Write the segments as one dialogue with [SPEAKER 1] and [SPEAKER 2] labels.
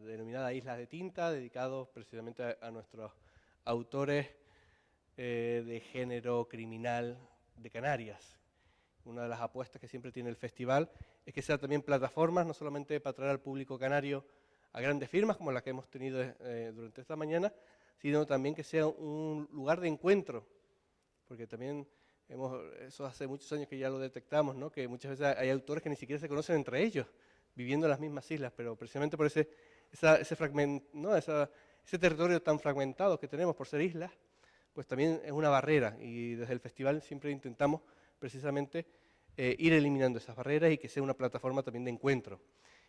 [SPEAKER 1] denominada Islas de Tinta, dedicados precisamente a nuestros autores de género criminal de Canarias. Una de las apuestas que siempre tiene el festival es que sea también plataformas, no solamente para traer al público canario a grandes firmas, como la que hemos tenido durante esta mañana, sino también que sea un lugar de encuentro, porque también eso hace muchos años que ya lo detectamos, ¿no? Que muchas veces hay autores que ni siquiera se conocen entre ellos, viviendo en las mismas islas, pero precisamente por ese territorio tan fragmentado que tenemos por ser islas, pues también es una barrera, y desde el festival siempre intentamos precisamente ir eliminando esas barreras y que sea una plataforma también de encuentro.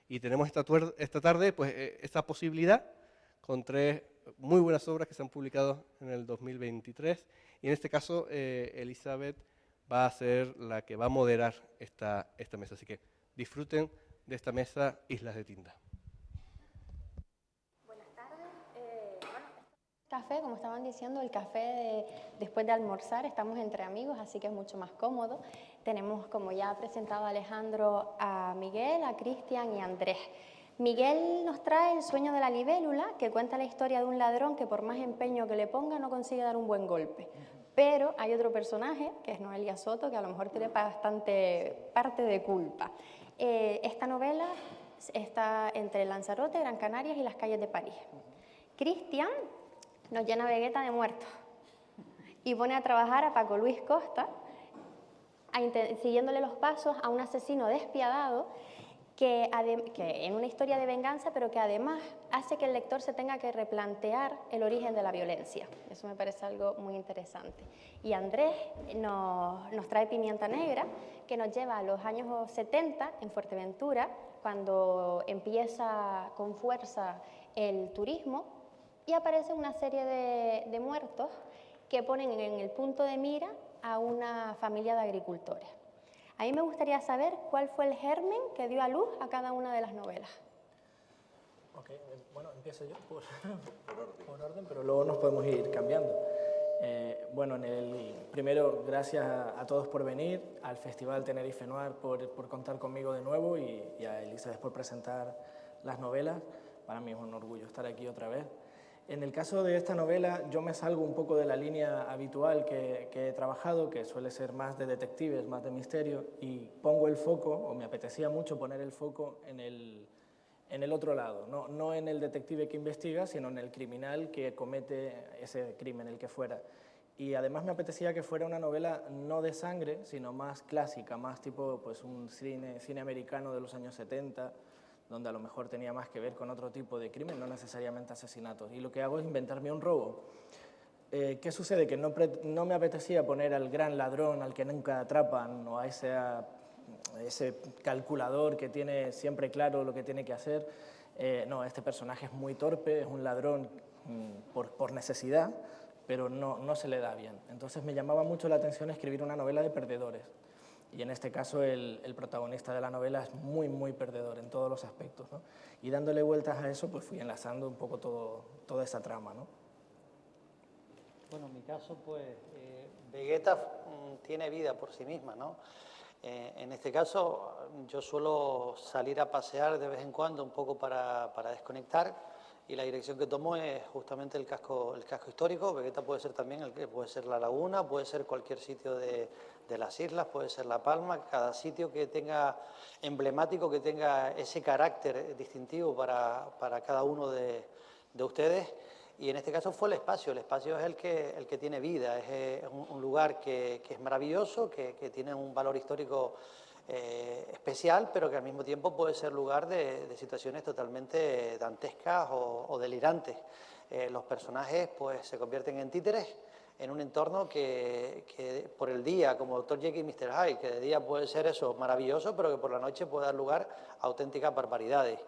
[SPEAKER 1] Y tenemos esta tarde pues esta posibilidad con 3 muy buenas obras que se han publicado en el 2023, y en este caso Elizabeth va a ser la que va a moderar esta mesa, así que disfruten de esta mesa Islas de Tinta.
[SPEAKER 2] Buenas tardes. Café, como estaban diciendo, el café después de almorzar, estamos entre amigos, así que es mucho más cómodo. Tenemos, como ya ha presentado Alejandro, a Miguel, a Cristian y a Andrés. Miguel nos trae El sueño de la libélula, que cuenta la historia de un ladrón que por más empeño que le ponga no consigue dar un buen golpe. Pero hay otro personaje, que es Noelia Soto, que a lo mejor tiene bastante parte de culpa. Esta novela está entre Lanzarote, Gran Canarias y las calles de París. Cristian nos llena Vegeta de muertos y pone a trabajar a Paco Luis Costa, siguiéndole los pasos a un asesino despiadado que en una historia de venganza, pero que además hace que el lector se tenga que replantear el origen de la violencia. Eso me parece algo muy interesante. Y Andrés nos trae Pimienta Negra, que nos lleva a los años 70 en Fuerteventura, cuando empieza con fuerza el turismo, y aparece una serie de muertos que ponen en el punto de mira a una familia de agricultores. A mí me gustaría saber cuál fue el germen que dio a luz a cada una de las novelas.
[SPEAKER 3] Ok, bueno, empiezo yo por orden, pero luego nos podemos ir cambiando. Bueno, primero, gracias a todos por venir, al Festival Tenerife Noir por contar conmigo de nuevo y a Elizabeth por presentar las novelas. Para mí es un orgullo estar aquí otra vez. En el caso de esta novela, yo me salgo un poco de la línea habitual que he trabajado, que suele ser más de detectives, más de misterio, y pongo el foco, o me apetecía mucho poner el foco en el otro lado, no en el detective que investiga, sino en el criminal que comete ese crimen, el que fuera. Y además me apetecía que fuera una novela no de sangre, sino más clásica, más tipo pues, un cine americano de los años 70, donde a lo mejor tenía más que ver con otro tipo de crimen, no necesariamente asesinatos. Y lo que hago es inventarme un robo. ¿Qué sucede? Que no me apetecía poner al gran ladrón al que nunca atrapan o a ese calculador que tiene siempre claro lo que tiene que hacer. No, este personaje es muy torpe, es un ladrón por necesidad, pero no se le da bien. Entonces me llamaba mucho la atención escribir una novela de perdedores. Y en este caso el protagonista de la novela es muy, muy perdedor en todos los aspectos, ¿no? Y dándole vueltas a eso, pues fui enlazando un poco toda esa trama, ¿no?
[SPEAKER 4] Bueno, en mi caso, pues, Vegeta tiene vida por sí misma, ¿no? En este caso, yo suelo salir a pasear de vez en cuando un poco para desconectar, y la dirección que tomo es justamente el casco histórico. Vegeta puede ser también puede ser la laguna, puede ser cualquier sitio de las islas, puede ser La Palma, cada sitio que tenga emblemático, que tenga ese carácter distintivo para cada uno de ustedes. Y en este caso fue el espacio es el que tiene vida, es un lugar que es maravilloso, que tiene un valor histórico especial, pero que al mismo tiempo puede ser lugar de situaciones totalmente dantescas o delirantes. Los personajes pues se convierten en títeres en un entorno que por el día, como Dr. Jekyll y Mr. Hyde, que de día puede ser eso maravilloso, pero que por la noche puede dar lugar a auténticas barbaridades.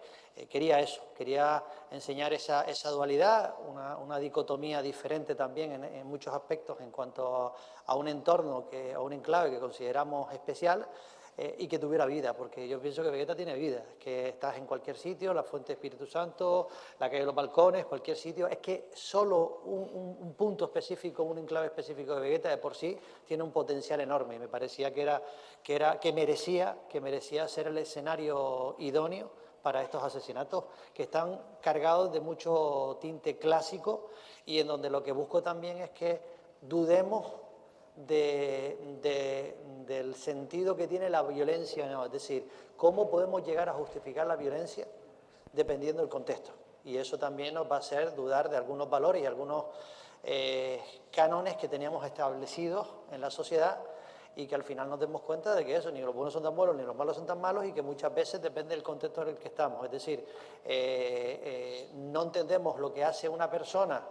[SPEAKER 4] Quería eso, quería enseñar esa dualidad, una dicotomía diferente también en muchos aspectos en cuanto a un entorno, a un enclave que consideramos especial, y que tuviera vida, porque yo pienso que Vegeta tiene vida, que estás en cualquier sitio, la Fuente de Espíritu Santo, la calle de los Balcones, cualquier sitio, es que solo un punto específico, un enclave específico de Vegeta de por sí tiene un potencial enorme, y me parecía que merecía ser el escenario idóneo para estos asesinatos, que están cargados de mucho tinte clásico y en donde lo que busco también es que dudemos del sentido que tiene la violencia, ¿no? Es decir, cómo podemos llegar a justificar la violencia dependiendo del contexto. Y eso también nos va a hacer dudar de algunos valores y algunos cánones que teníamos establecidos en la sociedad, y que al final nos demos cuenta de que eso, ni los buenos son tan buenos ni los malos son tan malos, y que muchas veces depende del contexto en el que estamos. Es decir, no entendemos lo que hace una persona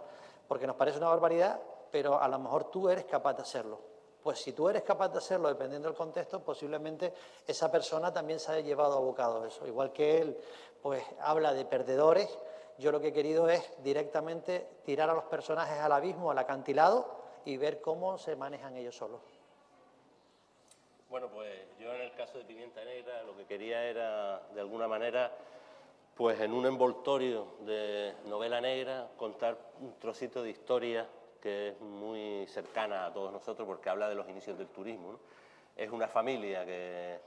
[SPEAKER 4] porque nos parece una barbaridad, pero a lo mejor tú eres capaz de hacerlo. Pues si tú eres capaz de hacerlo dependiendo del contexto, posiblemente esa persona también se haya llevado abocado a eso. Igual que él pues habla de perdedores, yo lo que he querido es directamente tirar a los personajes al abismo, al acantilado, y ver cómo se manejan ellos solos.
[SPEAKER 5] Bueno, pues yo en el caso de Pimienta Negra lo que quería era, de alguna manera, pues en un envoltorio de novela negra, contar un trocito de historia que es muy cercana a todos nosotros porque habla de los inicios del turismo, ¿no? Es una familia que,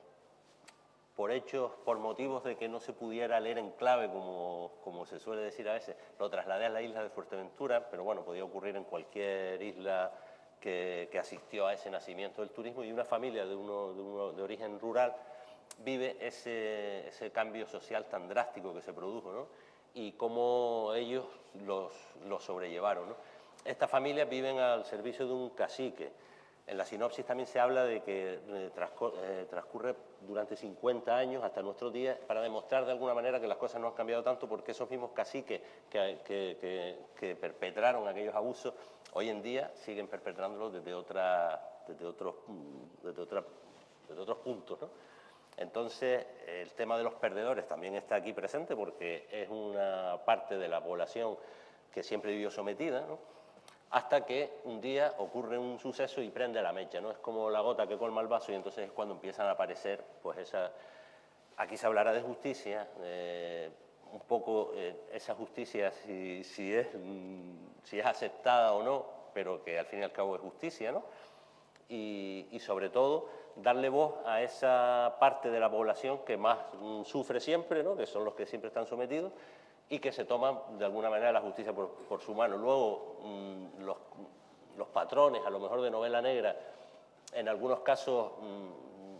[SPEAKER 5] por motivos de que no se pudiera leer en clave, como se suele decir a veces, lo trasladé a la isla de Fuerteventura, pero bueno, podía ocurrir en cualquier isla que asistió a ese nacimiento del turismo, y una familia de origen rural vive ese cambio social tan drástico que se produjo, ¿no? Y cómo ellos lo sobrellevaron, ¿no? Estas familias viven al servicio de un cacique. En la sinopsis también se habla de que transcurre durante 50 años hasta nuestros días, para demostrar de alguna manera que las cosas no han cambiado tanto, porque esos mismos caciques que perpetraron aquellos abusos, hoy en día siguen perpetrándolos desde otros puntos, ¿no? Entonces, el tema de los perdedores también está aquí presente, porque es una parte de la población que siempre vivió sometida, ¿no? Hasta que un día ocurre un suceso y prende la mecha, ¿no? Es como la gota que colma el vaso, y entonces es cuando empiezan a aparecer, pues aquí se hablará de justicia, un poco esa justicia si es aceptada o no, pero que al fin y al cabo es justicia, ¿no? Y sobre todo darle voz a esa parte de la población que más sufre siempre, ¿no? Que son los que siempre están sometidos, y que se toman de alguna manera la justicia por su mano. Luego, los patrones, a lo mejor de novela negra, en algunos casos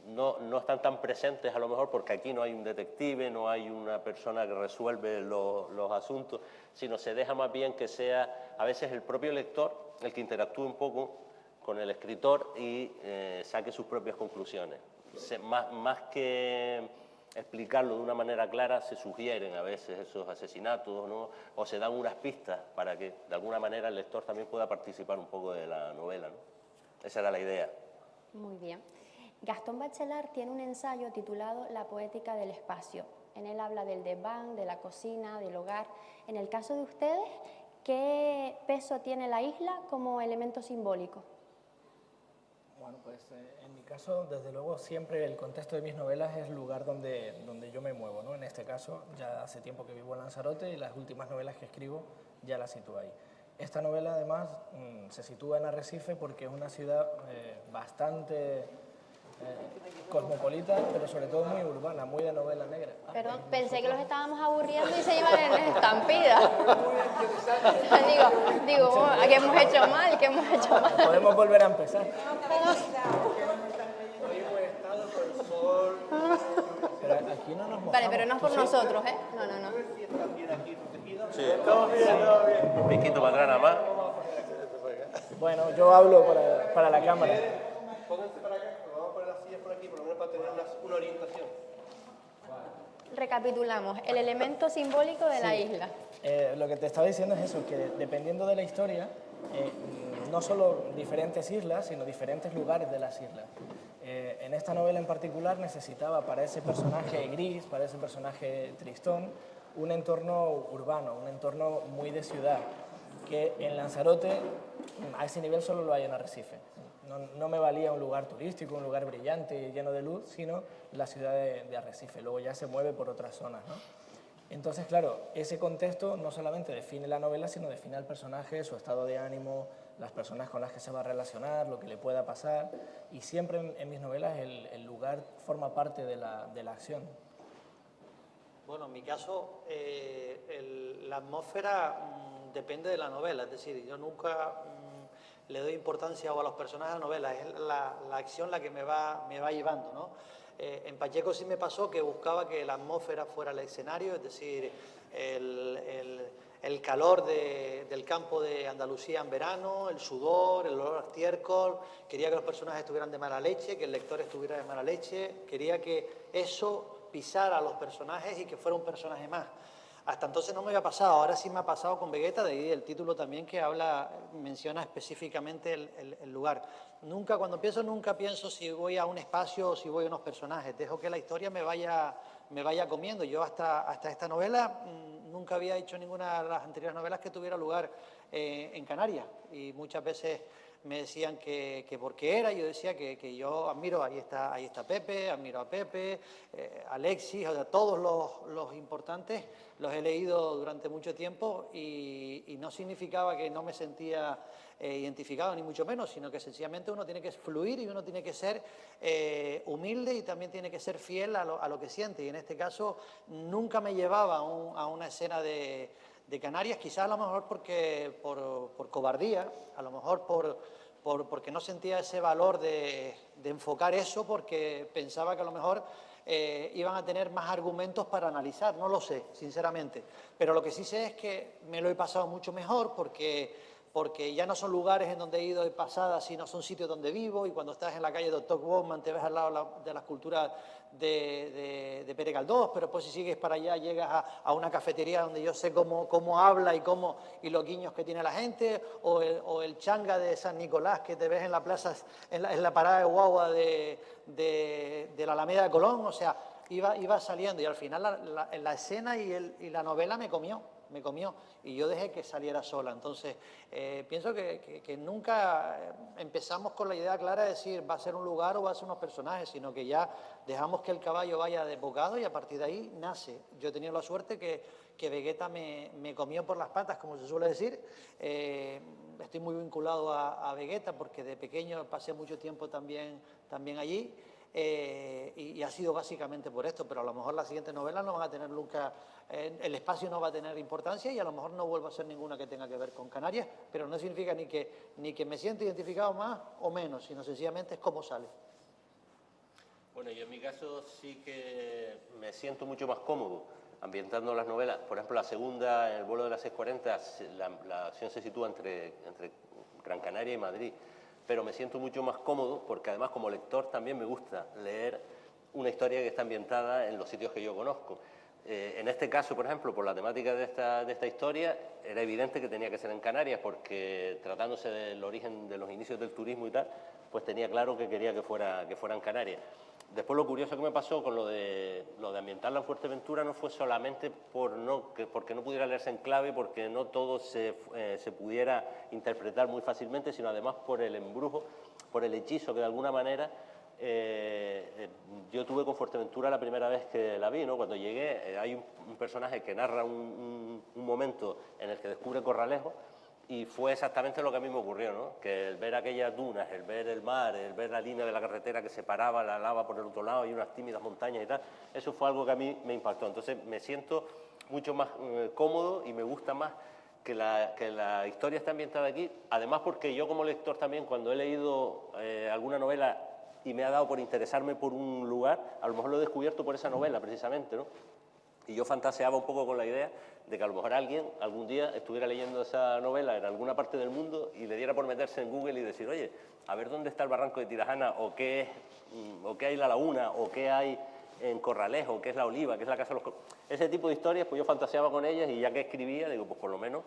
[SPEAKER 5] no están tan presentes, a lo mejor porque aquí no hay un detective, no hay una persona que resuelve los asuntos, sino se deja más bien que sea a veces el propio lector el que interactúe un poco con el escritor y saque sus propias conclusiones. Más que explicarlo de una manera clara, se sugieren a veces esos asesinatos, ¿no? O se dan unas pistas para que de alguna manera el lector también pueda participar un poco de la novela, ¿no? Esa era la idea.
[SPEAKER 2] Muy bien. Gastón Bachelard tiene un ensayo titulado La poética del espacio. En él habla del desván, de la cocina, del hogar. En el caso de ustedes, ¿qué peso tiene la isla como elemento simbólico?
[SPEAKER 3] Bueno, pues en mi caso, desde luego, siempre el contexto de mis novelas es el lugar donde yo me muevo, ¿no? En este caso, ya hace tiempo que vivo en Lanzarote y las últimas novelas que escribo ya las sitúo ahí. Esta novela, además, se sitúa en Arrecife porque es una ciudad bastante cosmopolita, pero sobre todo muy urbana, muy de novela negra.
[SPEAKER 2] Perdón, pensé que los estábamos aburriendo y se iban en estampida. digo, ¿qué hemos hecho mal? ¿Qué hemos hecho mal?
[SPEAKER 3] Podemos volver a empezar. Pero aquí no nos mojamos.
[SPEAKER 2] Vale, pero no es por nosotros, ¿eh? No.
[SPEAKER 5] Sí. Un piquito para atrás nada más.
[SPEAKER 3] Bueno, yo hablo para la cámara.
[SPEAKER 1] Pónganse para acá, vamos a poner las sillas por aquí, por lo menos para tener una orientación.
[SPEAKER 2] Recapitulamos, el elemento simbólico de la isla.
[SPEAKER 3] Lo que te estaba diciendo es eso, que dependiendo de la historia, no solo diferentes islas, sino diferentes lugares de las islas. En esta novela en particular necesitaba para ese personaje gris, para ese personaje tristón, un entorno urbano, un entorno muy de ciudad, que en Lanzarote a ese nivel solo lo hay en Arrecife. No me valía un lugar turístico, un lugar brillante y lleno de luz, sino la ciudad de Arrecife. Luego ya se mueve por otras zonas, ¿no? Entonces, claro, ese contexto no solamente define la novela, sino define al personaje, su estado de ánimo, las personas con las que se va a relacionar, lo que le pueda pasar. Y siempre en mis novelas el lugar forma parte de la acción.
[SPEAKER 4] Bueno, en mi caso, la atmósfera depende de la novela, es decir, yo nunca le doy importancia a los personajes de la novela, es la acción la que me va llevando, ¿no? En Pacheco sí me pasó que buscaba que la atmósfera fuera el escenario, es decir, el calor del campo de Andalucía en verano, el sudor, el olor a estiércol, quería que los personajes estuvieran de mala leche, que el lector estuviera de mala leche, quería que eso pisara a los personajes y que fuera un personaje más. Hasta entonces no me había pasado, ahora sí me ha pasado con Vegeta, de ahí el título también que menciona específicamente el lugar. Cuando pienso, nunca pienso si voy a un espacio o si voy a unos personajes, dejo que la historia me vaya comiendo. Yo hasta esta novela nunca había hecho ninguna de las anteriores novelas que tuviera lugar en Canarias, y muchas veces me decían que por qué era, yo decía que yo admiro, ahí está Pepe, admiro a Pepe, Alexis, o sea, todos los importantes los he leído durante mucho tiempo y no significaba que no me sentía identificado, ni mucho menos, sino que sencillamente uno tiene que fluir y uno tiene que ser humilde y también tiene que ser fiel a lo que siente, y en este caso nunca me llevaba a una escena de Canarias, quizás a lo mejor por cobardía, a lo mejor porque no sentía ese valor de enfocar eso, porque pensaba que a lo mejor iban a tener más argumentos para analizar, no lo sé, sinceramente. Pero lo que sí sé es que me lo he pasado mucho mejor porque ya no son lugares en donde he ido de pasada, sino son sitios donde vivo, y cuando estás en la calle Doctor Wogman te ves al lado de la escultura de Pere Galdós, pero después si sigues para allá llegas a una cafetería donde yo sé cómo habla y los guiños que tiene la gente, o el changa de San Nicolás que te ves en la plaza, en la parada de guagua de la Alameda de Colón, o sea, iba saliendo, y al final la escena y la novela me comió, y yo dejé que saliera sola. Entonces, pienso que nunca empezamos con la idea clara de decir va a ser un lugar o va a ser unos personajes, sino que ya dejamos que el caballo vaya desbocado y a partir de ahí nace. Yo he tenido la suerte que Vegeta me comió por las patas, como se suele decir. Estoy muy vinculado a Vegeta porque de pequeño pasé mucho tiempo también allí. Y ha sido básicamente por esto, pero a lo mejor las siguientes novelas no van a tener nunca, el espacio no va a tener importancia y a lo mejor no vuelvo a ser ninguna que tenga que ver con Canarias, pero no significa ni que me siento identificado más o menos, sino sencillamente es cómo sale.
[SPEAKER 5] Bueno, yo en mi caso sí que me siento mucho más cómodo ambientando las novelas. Por ejemplo, la segunda, El vuelo de las 6:40, la acción se sitúa entre Gran Canaria y Madrid, pero me siento mucho más cómodo porque además como lector también me gusta leer una historia que está ambientada en los sitios que yo conozco. En este caso, por ejemplo, por la temática de esta historia, era evidente que tenía que ser en Canarias porque tratándose del origen de los inicios del turismo y tal, pues tenía claro que quería que fuera en Canarias. Después lo curioso que me pasó con lo de ambientarla en Fuerteventura no fue solamente porque no pudiera leerse en clave, porque no todo se pudiera interpretar muy fácilmente, sino además por el embrujo, por el hechizo que de alguna manera yo tuve con Fuerteventura la primera vez que la vi, ¿no? Cuando llegué hay un personaje que narra un momento en el que descubre Corralejo, y fue exactamente lo que a mí me ocurrió, ¿no? Que el ver aquellas dunas, el ver el mar, el ver la línea de la carretera que separaba la lava por el otro lado y unas tímidas montañas y tal, eso fue algo que a mí me impactó. Entonces me siento mucho más cómodo y me gusta más que la historia esté ambientada aquí, además porque yo como lector también, cuando he leído alguna novela y me ha dado por interesarme por un lugar, a lo mejor lo he descubierto por esa novela precisamente, ¿no? Y yo fantaseaba un poco con la idea de que a lo mejor alguien algún día estuviera leyendo esa novela en alguna parte del mundo y le diera por meterse en Google y decir, oye, a ver dónde está el barranco de Tirajana, o qué hay la laguna, o qué hay en Corralejo, qué es la Oliva, qué es la Casa de los... Ese tipo de historias, pues yo fantaseaba con ellas, y ya que escribía, digo, pues por lo menos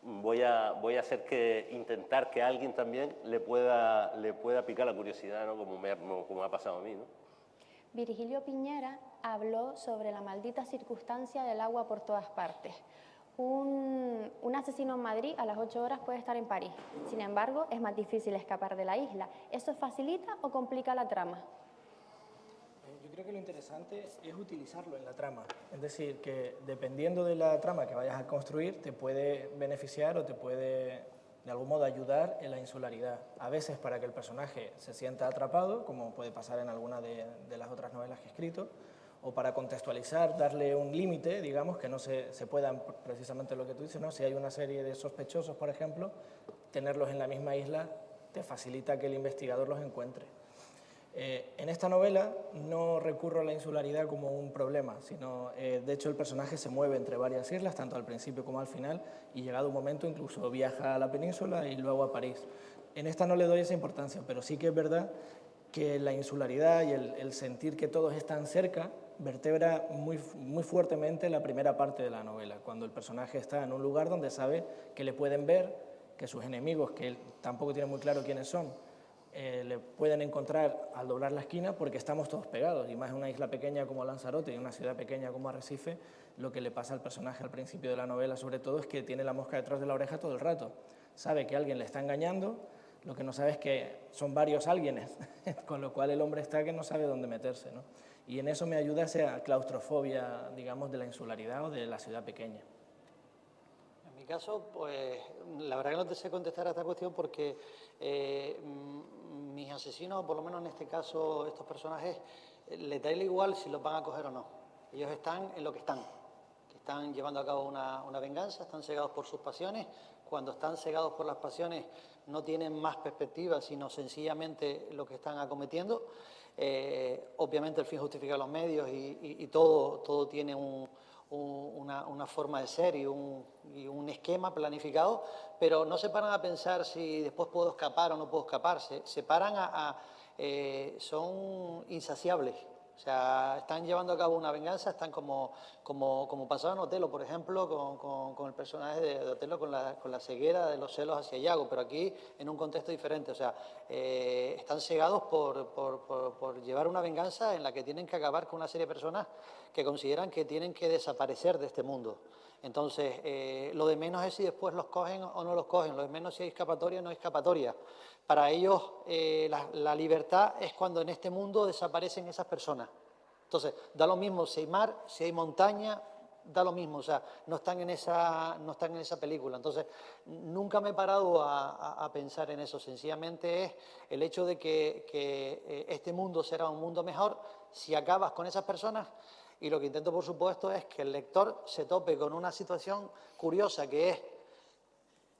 [SPEAKER 5] voy a intentar que a alguien también le pueda picar la curiosidad, ¿no? Como me ha pasado a mí, ¿no?
[SPEAKER 2] Virgilio Piñera habló sobre la maldita circunstancia del agua por todas partes. Un asesino en Madrid a las 8 horas puede estar en París. Sin embargo, es más difícil escapar de la isla. ¿Eso facilita o complica la trama?
[SPEAKER 3] Yo creo que lo interesante es utilizarlo en la trama. Es decir, que dependiendo de la trama que vayas a construir, te puede beneficiar o te puede de algún modo ayudar en la insularidad. A veces para que el personaje se sienta atrapado, como puede pasar en alguna de las otras novelas que he escrito, o para contextualizar, darle un límite, digamos, que no se puedan, precisamente lo que tú dices, ¿no? Si hay una serie de sospechosos, por ejemplo, tenerlos en la misma isla te facilita que el investigador los encuentre. En esta novela no recurro a la insularidad como un problema, sino, de hecho, el personaje se mueve entre varias islas, tanto al principio como al final, y llegado un momento incluso viaja a la península y luego a París. En esta no le doy esa importancia, pero sí que es verdad que la insularidad y el sentir que todos están cerca vertebra muy fuertemente la primera parte de la novela, cuando el personaje está en un lugar donde sabe que le pueden ver, que sus enemigos, que él tampoco tiene muy claro quiénes son, le pueden encontrar al doblar la esquina porque estamos todos pegados, y más en una isla pequeña como Lanzarote y en una ciudad pequeña como Arrecife, lo que le pasa al personaje al principio de la novela sobre todo es que tiene la mosca detrás de la oreja todo el rato, sabe que alguien le está engañando, lo que no sabe es que son varios alguienes, con lo cual el hombre está que no sabe dónde meterse, ¿no? Y en eso me ayuda esa claustrofobia, digamos, de la insularidad o de la ciudad pequeña.
[SPEAKER 4] En mi caso, pues la verdad que no te sé contestar a esta cuestión porque mis asesinos, por lo menos en este caso estos personajes, les da igual si los van a coger o no. Ellos están en lo que están llevando a cabo una venganza, están cegados por sus pasiones. Cuando están cegados por las pasiones no tienen más perspectiva, sino sencillamente lo que están acometiendo. Obviamente el fin justifica los medios y todo tiene una forma de ser y un esquema planificado, pero no se paran a pensar si después puedo escapar o no puedo escapar, se paran son insaciables. O sea, están llevando a cabo una venganza, están como pasaba en Otelo, por ejemplo, con el personaje de Otelo, con la ceguera de los celos hacia Iago, pero aquí en un contexto diferente. O sea, están cegados por llevar una venganza en la que tienen que acabar con una serie de personas que consideran que tienen que desaparecer de este mundo. Entonces, lo de menos es si después los cogen o no los cogen, lo de menos si hay escapatoria o no hay escapatoria. Para ellos, la libertad es cuando en este mundo desaparecen esas personas. Entonces, da lo mismo si hay mar, si hay montaña, da lo mismo, o sea, no están en esa película. Entonces, nunca me he parado a pensar en eso, sencillamente es el hecho de que este mundo será un mundo mejor si acabas con esas personas. Y lo que intento, por supuesto, es que el lector se tope con una situación curiosa que es,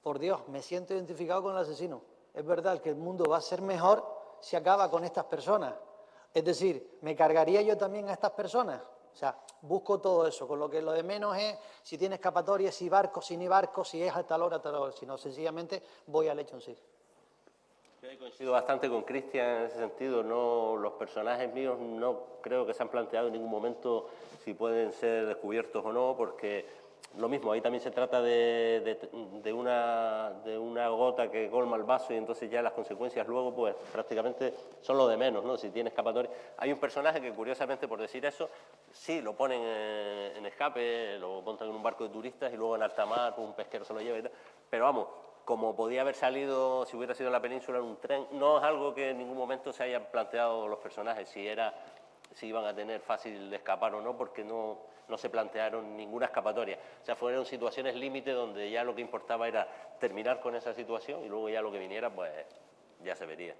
[SPEAKER 4] por Dios, me siento identificado con el asesino. Es verdad que el mundo va a ser mejor si acaba con estas personas. Es decir, ¿me cargaría yo también a estas personas? O sea, busco todo eso, con lo que lo de menos es si tiene escapatoria, si barco, si ni barco, si es a tal hora, sino sencillamente voy al hecho en sí.
[SPEAKER 5] Yo coincido bastante con Cristian en ese sentido. No, los personajes míos no creo que se han planteado en ningún momento si pueden ser descubiertos o no, porque lo mismo, ahí también se trata de una gota que colma el vaso y entonces ya las consecuencias luego pues prácticamente son lo de menos, ¿no? Si tiene escapatoria. Hay un personaje que curiosamente, por decir eso, sí lo ponen en escape, lo montan en un barco de turistas y luego en alta mar un pesquero se lo lleva y tal, pero vamos, como podía haber salido, si hubiera sido en la península, en un tren, no es algo que en ningún momento se hayan planteado los personajes, si iban a tener fácil de escapar o no, porque no se plantearon ninguna escapatoria. O sea, fueron situaciones límite donde ya lo que importaba era terminar con esa situación y luego ya lo que viniera, pues ya se vería.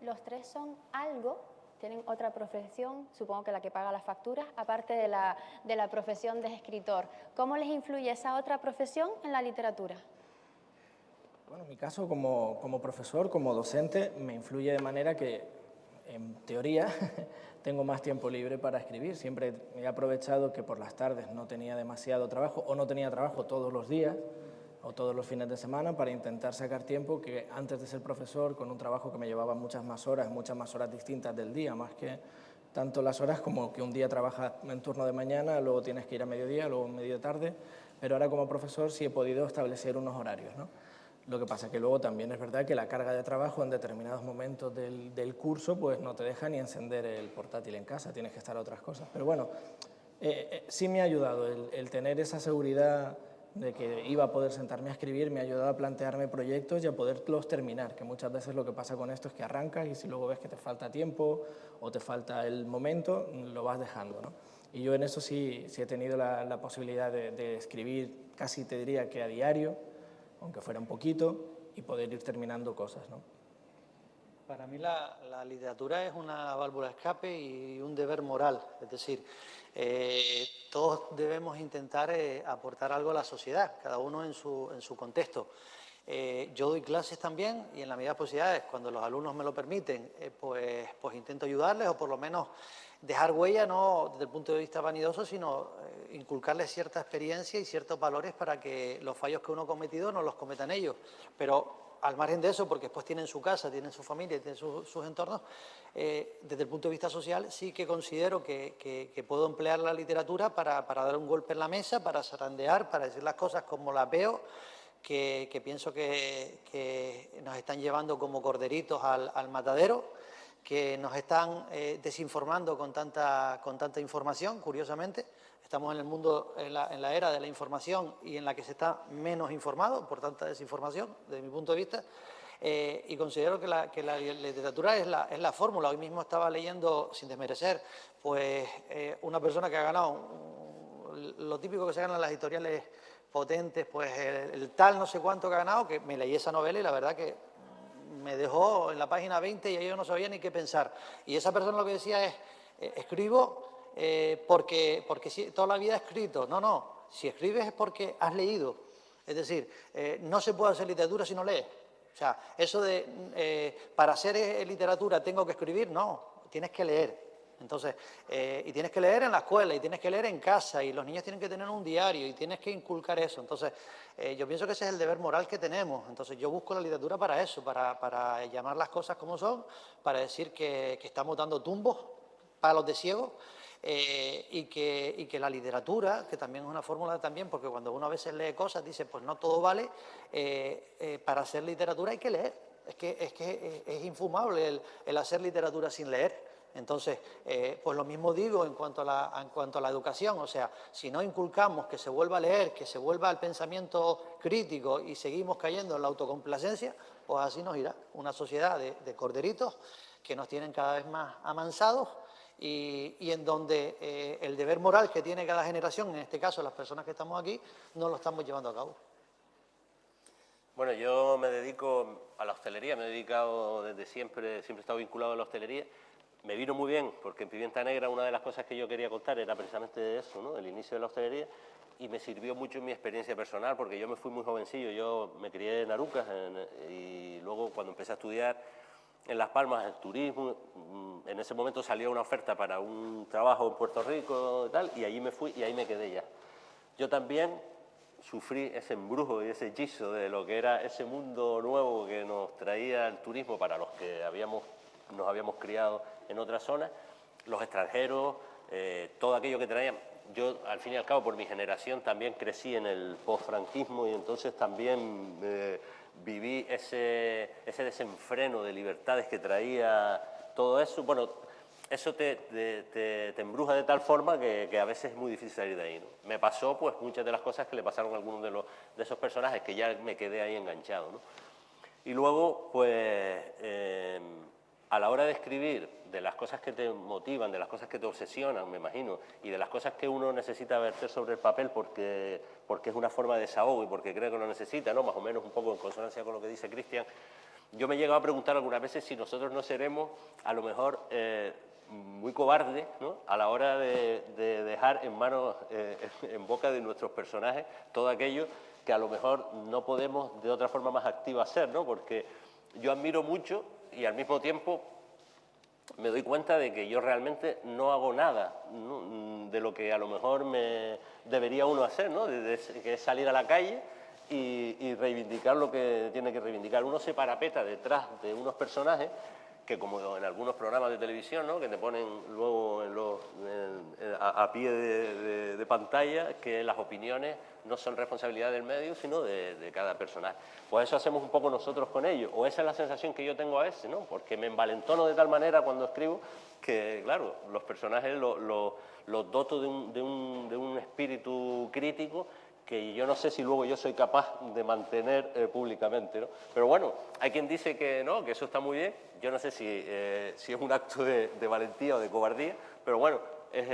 [SPEAKER 2] Los tres son algo, tienen otra profesión, supongo que la que paga las facturas, aparte de la profesión de escritor. ¿Cómo les influye esa otra profesión en la literatura?
[SPEAKER 3] Bueno, en mi caso, como profesor, como docente, me influye de manera que, en teoría, tengo más tiempo libre para escribir. Siempre he aprovechado que por las tardes no tenía demasiado trabajo o no tenía trabajo todos los días o todos los fines de semana para intentar sacar tiempo que antes de ser profesor, con un trabajo que me llevaba muchas más horas distintas del día, más que tanto las horas como que un día trabajas en turno de mañana, luego tienes que ir a mediodía, luego media tarde, pero ahora como profesor sí he podido establecer unos horarios, ¿no? Lo que pasa es que luego también es verdad que la carga de trabajo en determinados momentos del curso pues no te deja ni encender el portátil en casa, tienes que estar a otras cosas. Pero bueno, sí me ha ayudado el tener esa seguridad de que iba a poder sentarme a escribir, me ha ayudado a plantearme proyectos y a poderlos terminar, que muchas veces lo que pasa con esto es que arrancas y si luego ves que te falta tiempo o te falta el momento, lo vas dejando, ¿no? Y yo en eso sí he tenido la posibilidad de escribir casi te diría que a diario, aunque fuera un poquito, y poder ir terminando cosas, ¿no?
[SPEAKER 4] Para mí la literatura es una válvula de escape y un deber moral, es decir, todos debemos intentar aportar algo a la sociedad, cada uno en su contexto. Yo doy clases también y en la medida de las posibilidades, cuando los alumnos me lo permiten, pues intento ayudarles o por lo menos dejar huella, no desde el punto de vista vanidoso, sino inculcarles cierta experiencia y ciertos valores para que los fallos que uno ha cometido no los cometan ellos. Pero al margen de eso, porque después tienen su casa, tienen su familia, tienen sus entornos, desde el punto de vista social sí que considero que puedo emplear la literatura para dar un golpe en la mesa, para zarandear, para decir las cosas como las veo, que pienso que nos están llevando como corderitos al matadero, que nos están desinformando con tanta información, curiosamente. Estamos en el mundo, en la era de la información y en la que se está menos informado por tanta desinformación, desde mi punto de vista, y considero que la literatura es la fórmula. Hoy mismo estaba leyendo, sin desmerecer, pues una persona que ha ganado lo típico que se gana en las editoriales potentes, pues el tal no sé cuánto que ha ganado, que me leí esa novela y la verdad que me dejó en la página 20 y yo no sabía ni qué pensar. Y esa persona lo que decía es, escribo porque toda la vida he escrito. No, si escribes es porque has leído. Es decir, no se puede hacer literatura si no lees. O sea, eso de para hacer literatura tengo que escribir, no, tienes que leer. Entonces, y tienes que leer en la escuela, y tienes que leer en casa, y los niños tienen que tener un diario, y tienes que inculcar eso. Entonces, yo pienso que ese es el deber moral que tenemos. Entonces, yo busco la literatura para eso, para llamar las cosas como son, para decir que estamos dando tumbos, palos de ciego, y que la literatura, que también es una fórmula también, porque cuando uno a veces lee cosas, dice, pues no todo vale, para hacer literatura hay que leer. Es que es infumable el hacer literatura sin leer. Entonces, pues lo mismo digo en cuanto a la educación, o sea, si no inculcamos que se vuelva a leer, que se vuelva al pensamiento crítico y seguimos cayendo en la autocomplacencia, pues así nos irá una sociedad de corderitos que nos tienen cada vez más amansados y en donde el deber moral que tiene cada generación, en este caso las personas que estamos aquí, no lo estamos llevando a cabo.
[SPEAKER 5] Bueno, yo me dedico a la hostelería, me he dedicado desde siempre he estado vinculado a la hostelería. Me vino muy bien, porque en Pimienta Negra una de las cosas que yo quería contar era precisamente eso, ¿no? El inicio de la hostelería, y me sirvió mucho en mi experiencia personal, porque yo me fui muy jovencillo, yo me crié en Arucas, y luego cuando empecé a estudiar en Las Palmas, en turismo, en ese momento salió una oferta para un trabajo en Puerto Rico y tal, y allí me fui y ahí me quedé ya. Yo también sufrí ese embrujo y ese hechizo de lo que era ese mundo nuevo que nos traía el turismo para los que nos habíamos criado en otras zonas, los extranjeros, todo aquello que traían. Yo, al fin y al cabo, por mi generación también crecí en el postfranquismo y entonces también viví ese desenfreno de libertades que traía todo eso. Bueno, eso te embruja de tal forma que a veces es muy difícil salir de ahí, ¿no? Me pasó pues muchas de las cosas que le pasaron a algunos de esos personajes, que ya me quedé ahí enganchado, ¿no? Y luego, pues, a la hora de escribir, de las cosas que te motivan, de las cosas que te obsesionan, me imagino, y de las cosas que uno necesita verter sobre el papel porque es una forma de desahogo y porque cree que lo necesita, ¿no? Más o menos un poco en consonancia con lo que dice Cristian, yo me he llegado a preguntar algunas veces si nosotros no seremos, a lo mejor, muy cobardes, ¿no? A la hora de dejar en manos, en boca de nuestros personajes, todo aquello que a lo mejor no podemos de otra forma más activa hacer, ¿no? Porque yo admiro mucho y al mismo tiempo me doy cuenta de que yo realmente no hago nada, ¿no? De lo que a lo mejor debería uno hacer, ¿no? Que es salir a la calle y reivindicar lo que tiene que reivindicar. Uno se parapeta detrás de unos personajes que, como en algunos programas de televisión, ¿no? Que te ponen luego a pie de pantalla, que las opiniones no son responsabilidad del medio, sino de cada personaje. Pues eso hacemos un poco nosotros con ellos, o esa es la sensación que yo tengo a veces, ¿no? Porque me envalentono de tal manera cuando escribo que, claro, los personajes los doto de un espíritu crítico que yo no sé si luego yo soy capaz de mantener públicamente, ¿no? Pero bueno, hay quien dice que no, que eso está muy bien. Yo no sé si es un acto de valentía o de cobardía, pero bueno, es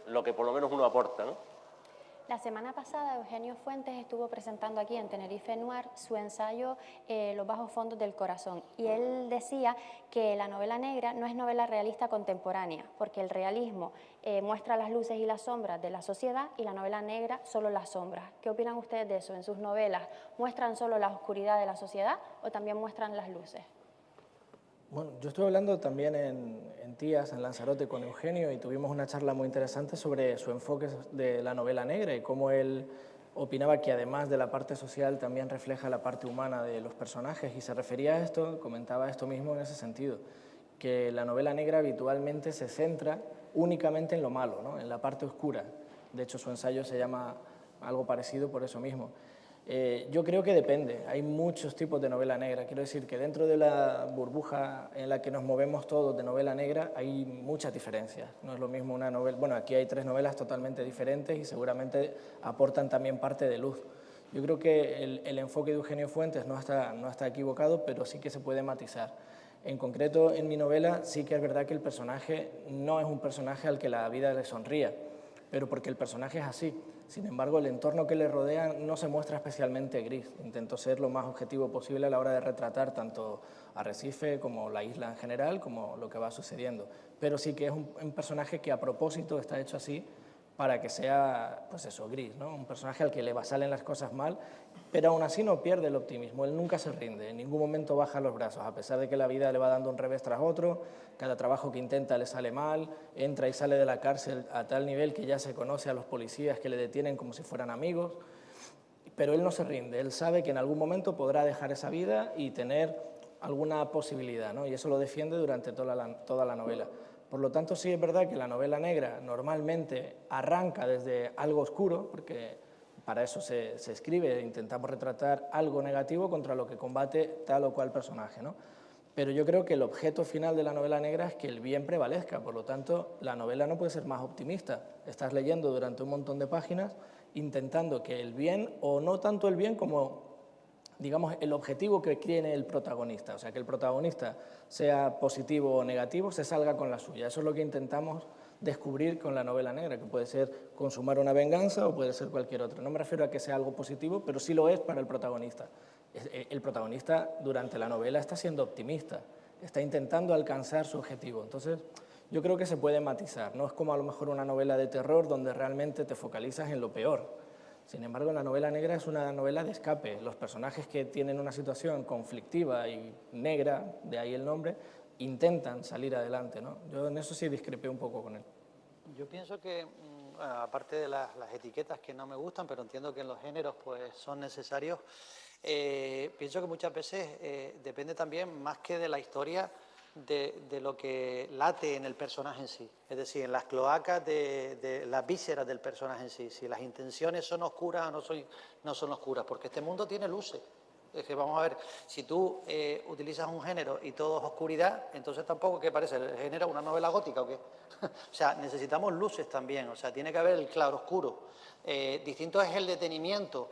[SPEAKER 5] lo que por lo menos uno aporta, ¿no?
[SPEAKER 2] La semana pasada Eugenio Fuentes estuvo presentando aquí en Tenerife Noir su ensayo Los bajos fondos del corazón, y él decía que la novela negra no es novela realista contemporánea, porque el realismo muestra las luces y las sombras de la sociedad y la novela negra solo las sombras. ¿Qué opinan ustedes de eso? ¿En sus novelas muestran solo la oscuridad de la sociedad o también muestran las luces?
[SPEAKER 3] Bueno, yo estuve hablando también en Tías, en Lanzarote, con Eugenio, y tuvimos una charla muy interesante sobre su enfoque de la novela negra y cómo él opinaba que además de la parte social también refleja la parte humana de los personajes, y se refería a esto, comentaba esto mismo en ese sentido, que la novela negra habitualmente se centra únicamente en lo malo, ¿no? En la parte oscura. De hecho, su ensayo se llama algo parecido por eso mismo. Yo creo que depende, hay muchos tipos de novela negra, quiero decir que dentro de la burbuja en la que nos movemos todos de novela negra hay muchas diferencias, no es lo mismo una novela, bueno, aquí hay 3 novelas totalmente diferentes y seguramente aportan también parte de luz. Yo creo que el enfoque de Eugenio Fuentes no está equivocado, pero sí que se puede matizar. En concreto, en mi novela sí que es verdad que el personaje no es un personaje al que la vida le sonría, pero porque el personaje es así. Sin embargo, el entorno que le rodea no se muestra especialmente gris. Intento ser lo más objetivo posible a la hora de retratar tanto Arrecife como la isla en general, como lo que va sucediendo. Pero sí que es un personaje que a propósito está hecho así para que sea, pues eso, gris, ¿no? Un personaje al que le salen las cosas mal, pero aún así no pierde el optimismo, él nunca se rinde, en ningún momento baja los brazos, a pesar de que la vida le va dando un revés tras otro, cada trabajo que intenta le sale mal, entra y sale de la cárcel a tal nivel que ya se conoce a los policías que le detienen como si fueran amigos, pero él no se rinde, él sabe que en algún momento podrá dejar esa vida y tener alguna posibilidad, ¿no? Y eso lo defiende durante toda la novela. Por lo tanto, sí es verdad que la novela negra normalmente arranca desde algo oscuro, porque para eso se escribe, intentamos retratar algo negativo contra lo que combate tal o cual personaje, ¿no? Pero yo creo que el objeto final de la novela negra es que el bien prevalezca, por lo tanto, la novela no puede ser más optimista. Estás leyendo durante un montón de páginas intentando que el bien, o no tanto el bien como, digamos, el objetivo que tiene el protagonista, o sea, que el protagonista sea positivo o negativo, se salga con la suya. Eso es lo que intentamos descubrir con la novela negra, que puede ser consumar una venganza o puede ser cualquier otra. No me refiero a que sea algo positivo, pero sí lo es para el protagonista. El protagonista durante la novela está siendo optimista, está intentando alcanzar su objetivo. Entonces, yo creo que se puede matizar. No es como a lo mejor una novela de terror donde realmente te focalizas en lo peor. Sin embargo, la novela negra es una novela de escape. Los personajes que tienen una situación conflictiva y negra, de ahí el nombre, intentan salir adelante, ¿no? Yo en eso sí discrepé un poco con él.
[SPEAKER 4] Yo pienso que, aparte de las etiquetas que no me gustan, pero entiendo que en los géneros pues, son necesarios, pienso que muchas veces depende también, más que de la historia, de lo que late en el personaje en sí. Es decir, en las cloacas de las vísceras del personaje en sí. Si las intenciones son oscuras o no son oscuras, porque este mundo tiene luces. Es que vamos a ver, si tú utilizas un género y todo es oscuridad, entonces tampoco, ¿qué parece? ¿El género una novela gótica o qué? O sea, necesitamos luces también, o sea, tiene que haber el claroscuro. Distinto es el detenimiento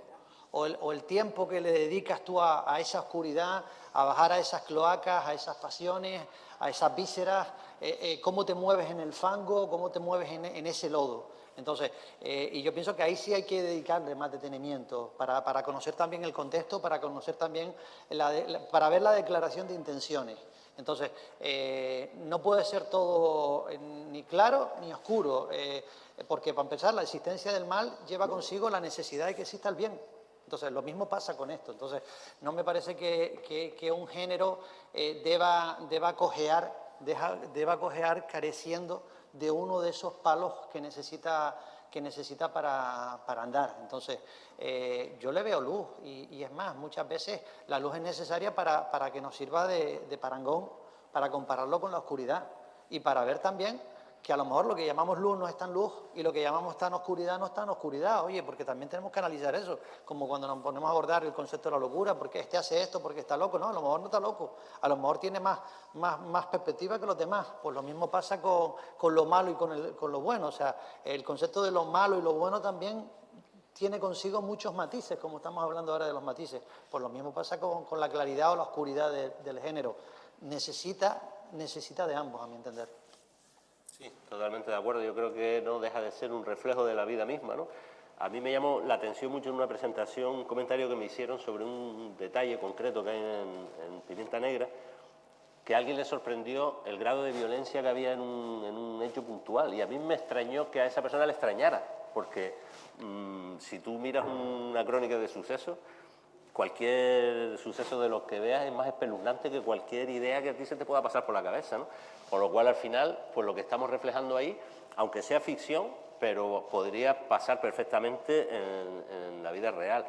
[SPEAKER 4] o el tiempo que le dedicas tú a esa oscuridad, a bajar a esas cloacas, a esas pasiones, a esas vísceras, cómo te mueves en el fango, cómo te mueves en ese lodo. Entonces, y yo pienso que ahí sí hay que dedicarle más detenimiento para conocer también el contexto, para conocer también, para ver la declaración de intenciones. Entonces, no puede ser todo ni claro ni oscuro, porque para empezar la existencia del mal lleva consigo la necesidad de que exista el bien. Entonces, lo mismo pasa con esto. Entonces, no me parece que un género deba cojear careciendo de uno de esos palos que necesita para andar. Entonces, yo le veo luz y es más, muchas veces la luz es necesaria para que nos sirva de parangón, para compararlo con la oscuridad y para ver también que a lo mejor lo que llamamos luz no es tan luz y lo que llamamos tan oscuridad no es tan oscuridad. Oye, porque también tenemos que analizar eso, como cuando nos ponemos a abordar el concepto de la locura, porque este hace esto, porque está loco. No, a lo mejor no está loco, a lo mejor tiene más perspectiva que los demás. Pues lo mismo pasa con lo malo y con lo bueno. O sea, el concepto de lo malo y lo bueno también tiene consigo muchos matices, como estamos hablando ahora de los matices. Pues lo mismo pasa con la claridad o la oscuridad del género. Necesita de ambos, a mi entender.
[SPEAKER 5] Sí, totalmente de acuerdo. Yo creo que no deja de ser un reflejo de la vida misma, ¿no? A mí me llamó la atención mucho en una presentación, un comentario que me hicieron sobre un detalle concreto que hay en Pimienta Negra, que a alguien le sorprendió el grado de violencia que había en un hecho puntual, y a mí me extrañó que a esa persona le extrañara, porque si tú miras una crónica de sucesos, cualquier suceso de los que veas es más espeluznante que cualquier idea que a ti se te pueda pasar por la cabeza, ¿no? Con lo cual, al final, pues lo que estamos reflejando ahí, aunque sea ficción, pero podría pasar perfectamente en la vida real.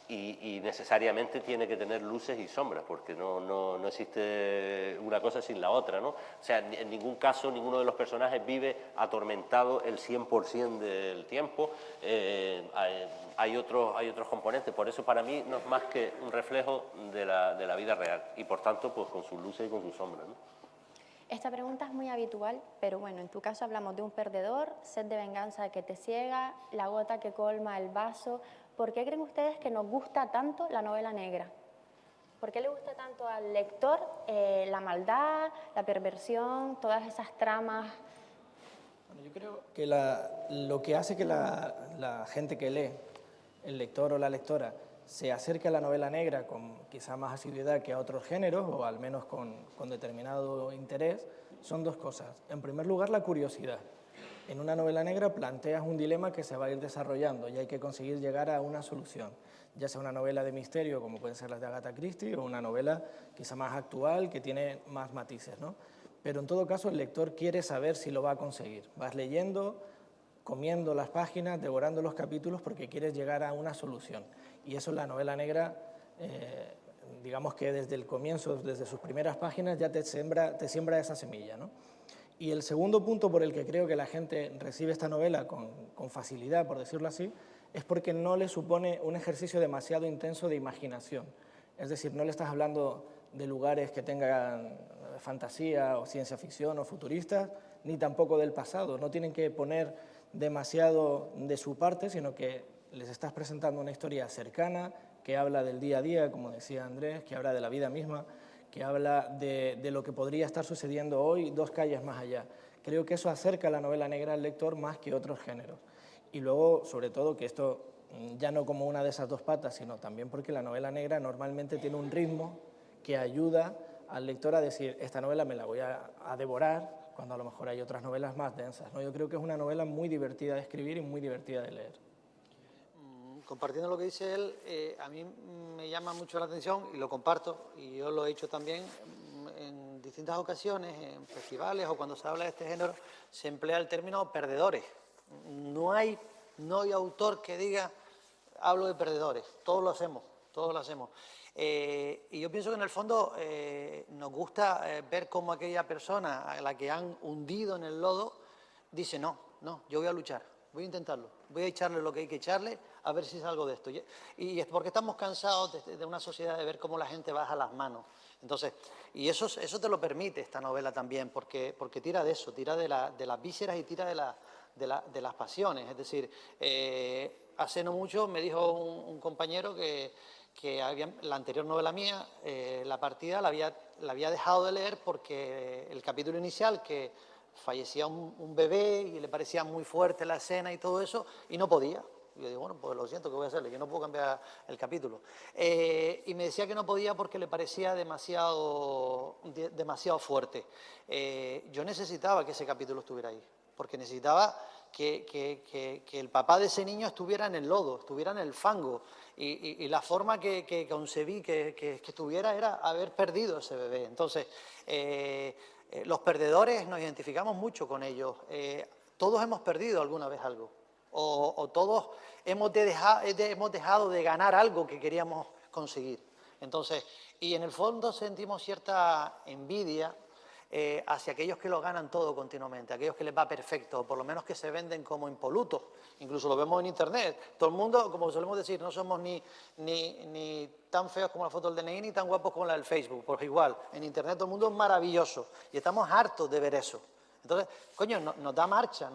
[SPEAKER 5] Y necesariamente tiene que tener luces y sombras, porque no existe una cosa sin la otra, ¿no? O sea, en ningún caso ninguno de los personajes vive atormentado el 100% del tiempo. Hay otros componentes, por eso para mí no es más que un reflejo de la vida real, y por tanto pues con sus luces y con sus sombras, ¿no?
[SPEAKER 2] Esta pregunta es muy habitual, pero bueno, en tu caso hablamos de un perdedor, sed de venganza que te ciega, la gota que colma el vaso. ¿Por qué creen ustedes que nos gusta tanto la novela negra? ¿Por qué le gusta tanto al lector la maldad, la perversión, todas esas tramas?
[SPEAKER 3] Bueno, yo creo que lo que hace que la gente que lee, el lector o la lectora, se acerque a la novela negra con quizá más asiduidad que a otros géneros, o al menos con determinado interés, son dos cosas. En primer lugar, la curiosidad. En una novela negra planteas un dilema que se va a ir desarrollando y hay que conseguir llegar a una solución, ya sea una novela de misterio, como pueden ser las de Agatha Christie, o una novela quizá más actual, que tiene más matices, ¿no? Pero en todo caso el lector quiere saber si lo va a conseguir. Vas leyendo, comiendo las páginas, devorando los capítulos, porque quieres llegar a una solución. Y eso en la novela negra, digamos que desde el comienzo, desde sus primeras páginas, ya te siembra esa semilla, ¿no? Y el segundo punto por el que creo que la gente recibe esta novela con facilidad, por decirlo así, es porque no le supone un ejercicio demasiado intenso de imaginación. Es decir, no le estás hablando de lugares que tengan fantasía o ciencia ficción o futuristas, ni tampoco del pasado. No tienen que poner demasiado de su parte, sino que les estás presentando una historia cercana, que habla del día a día, como decía Andrés, que habla de la vida misma, que habla de lo que podría estar sucediendo hoy 2 calles más allá. Creo que eso acerca la novela negra al lector más que otros géneros. Y luego, sobre todo, que esto ya no como una de esas 2 patas, sino también porque la novela negra normalmente tiene un ritmo que ayuda al lector a decir, esta novela me la voy a devorar, cuando a lo mejor hay otras novelas más densas, ¿no? Yo creo que es una novela muy divertida de escribir y muy divertida de leer.
[SPEAKER 4] Compartiendo lo que dice él, a mí me llama mucho la atención y lo comparto, y yo lo he hecho también en distintas ocasiones, en festivales o cuando se habla de este género, se emplea el término perdedores. No hay autor que diga, hablo de perdedores, todos lo hacemos, todos lo hacemos. Y yo pienso que en el fondo nos gusta ver cómo aquella persona a la que han hundido en el lodo dice, no, yo voy a luchar, voy a intentarlo, voy a echarle lo que hay que echarle a ver si salgo de esto. Y es porque estamos cansados de una sociedad de ver cómo la gente baja las manos. Entonces, y eso te lo permite esta novela también, porque tira de eso, tira de las vísceras y tira de las pasiones. Es decir, hace no mucho me dijo un compañero que la anterior novela mía, La partida, la había dejado de leer porque el capítulo inicial, que fallecía un bebé y le parecía muy fuerte la escena y todo eso, y no podía. Y yo digo, bueno, pues lo siento, ¿qué voy a hacerle? Yo no puedo cambiar el capítulo. Y me decía que no podía porque le parecía demasiado fuerte. Yo necesitaba que ese capítulo estuviera ahí, porque necesitaba que el papá de ese niño estuviera en el lodo, estuviera en el fango. Y la forma que concebí que estuviera era haber perdido ese bebé. Entonces, los perdedores nos identificamos mucho con ellos. Todos hemos perdido alguna vez algo. O todos hemos dejado de ganar algo que queríamos conseguir. Entonces, y en el fondo sentimos cierta envidia hacia aquellos que lo ganan todo continuamente, aquellos que les va perfecto, o por lo menos que se venden como impolutos. Incluso lo vemos en Internet. Todo el mundo, como solemos decir, no somos ni tan feos como la foto del DNI, ni tan guapos como la del Facebook, porque igual, en Internet todo el mundo es maravilloso y estamos hartos de ver eso. Entonces, coño, nos da marcha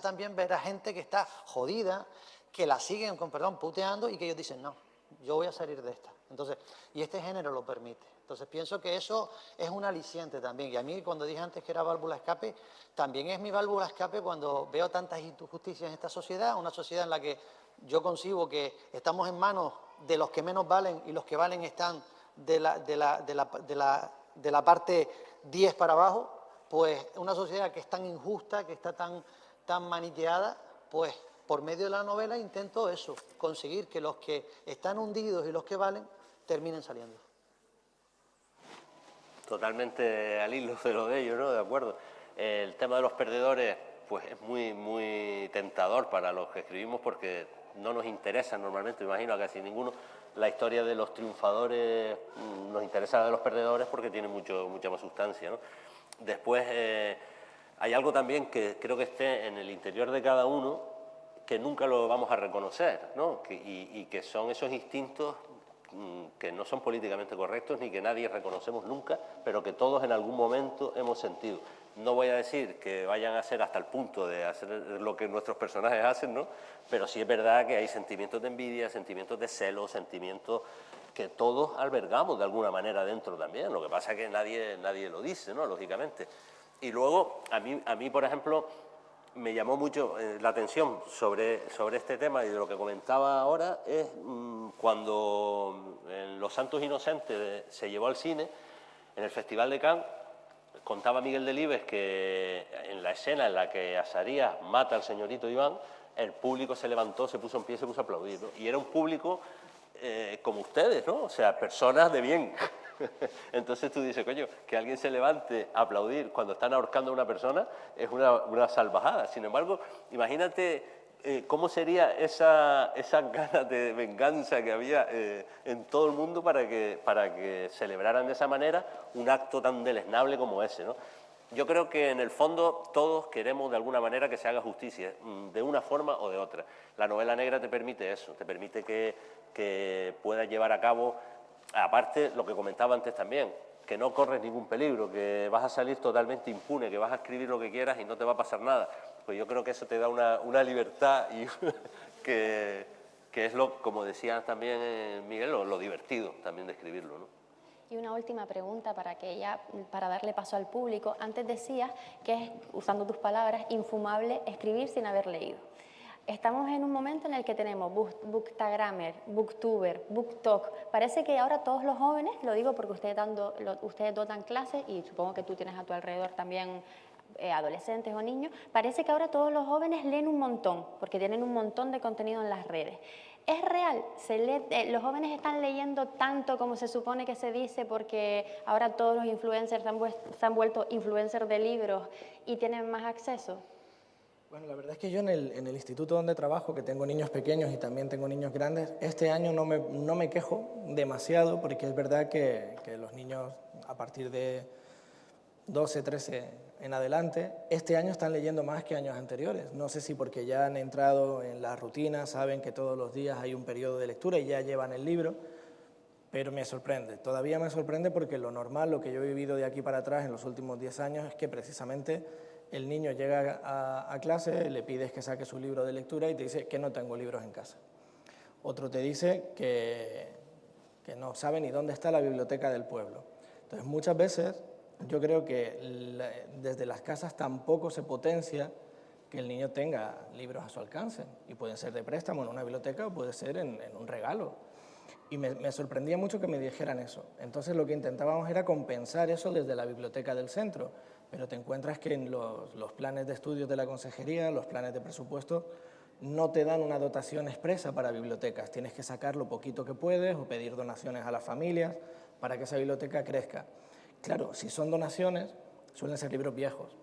[SPEAKER 4] también ver a gente que está jodida, que la siguen, puteando, y que ellos dicen, no, yo voy a salir de esta. Entonces, y este género lo permite. Entonces pienso que eso es un aliciente también. Y a mí, cuando dije antes que era válvula escape, también es mi válvula escape cuando veo tantas injusticias en esta sociedad, una sociedad en la que yo concibo que estamos en manos de los que menos valen y los que valen están de la parte 10 para abajo, pues una sociedad que es tan injusta, que está tan maniqueada, pues por medio de la novela intento eso, conseguir que los que están hundidos y los que valen terminen saliendo.
[SPEAKER 5] Totalmente al hilo de lo de ellos, ¿no? De acuerdo. El tema de los perdedores, pues es muy tentador para los que escribimos porque no nos interesa normalmente, me imagino a casi ninguno, la historia de los triunfadores. Nos interesa la de los perdedores porque tiene mucha más sustancia, ¿no? Después hay algo también que creo que esté en el interior de cada uno que nunca lo vamos a reconocer, ¿no? Y que son esos instintos que no son políticamente correctos ni que nadie reconocemos nunca, pero que todos en algún momento hemos sentido. No voy a decir que vayan a ser hasta el punto de hacer lo que nuestros personajes hacen, ¿no? Pero sí es verdad que hay sentimientos de envidia, sentimientos de celo, sentimientos que todos albergamos de alguna manera dentro también. Lo que pasa es que nadie lo dice, ¿no? Lógicamente. Y luego, a mí, por ejemplo, me llamó mucho la atención sobre este tema y de lo que comentaba ahora es cuando en Los Santos Inocentes se llevó al cine, en el Festival de Cannes, contaba Miguel Delibes que en la escena en la que Azarías mata al señorito Iván, el público se levantó, se puso en pie y se puso a aplaudir, ¿no? Y era un público como ustedes, ¿no? O sea, personas de bien. Entonces tú dices, coño, que alguien se levante a aplaudir cuando están ahorcando a una persona es una salvajada. Sin embargo, imagínate cómo sería esa ganas de venganza que había en todo el mundo para que celebraran de esa manera un acto tan deleznable como ese, ¿no? Yo creo que en el fondo todos queremos de alguna manera que se haga justicia, de una forma o de otra. La novela negra te permite eso, te permite que puedas llevar a cabo, aparte lo que comentaba antes también, que no corres ningún peligro, que vas a salir totalmente impune, que vas a escribir lo que quieras y no te va a pasar nada. Pues yo creo que eso te da una libertad y que es como decía también Miguel, lo divertido también de escribirlo, ¿no?
[SPEAKER 2] Y una última pregunta para darle paso al público. Antes decías que es, usando tus palabras, infumable escribir sin haber leído. Estamos en un momento en el que tenemos bookstagrammer, booktuber, booktalk. Parece que ahora todos los jóvenes, lo digo porque ustedes dos dan clases y supongo que tú tienes a tu alrededor también adolescentes o niños, parece que ahora todos los jóvenes leen un montón porque tienen un montón de contenido en las redes. ¿Es real? ¿Los jóvenes están leyendo tanto como se supone que se dice porque ahora todos los influencers se han vuelto influencers de libros y tienen más acceso?
[SPEAKER 3] Bueno, la verdad es que yo en el instituto donde trabajo, que tengo niños pequeños y también tengo niños grandes, este año no me quejo demasiado porque es verdad que los niños a partir de 12, 13 en adelante, este año están leyendo más que años anteriores. No sé si porque ya han entrado en la rutina, saben que todos los días hay un periodo de lectura y ya llevan el libro, pero me sorprende. Todavía me sorprende porque lo normal, lo que yo he vivido de aquí para atrás en los últimos 10 años es que precisamente el niño llega a clase, le pides que saque su libro de lectura y te dice que no tengo libros en casa. Otro te dice que no sabe ni dónde está la biblioteca del pueblo. Entonces, muchas veces yo creo que desde las casas tampoco se potencia que el niño tenga libros a su alcance, y pueden ser de préstamo en una biblioteca o puede ser en un regalo. Y me sorprendía mucho que me dijeran eso. Entonces lo que intentábamos era compensar eso desde la biblioteca del centro, pero te encuentras que en los planes de estudios de la consejería, los planes de presupuesto, no te dan una dotación expresa para bibliotecas. Tienes que sacar lo poquito que puedes o pedir donaciones a las familias para que esa biblioteca crezca. Claro, si son donaciones, suelen ser libros viejos.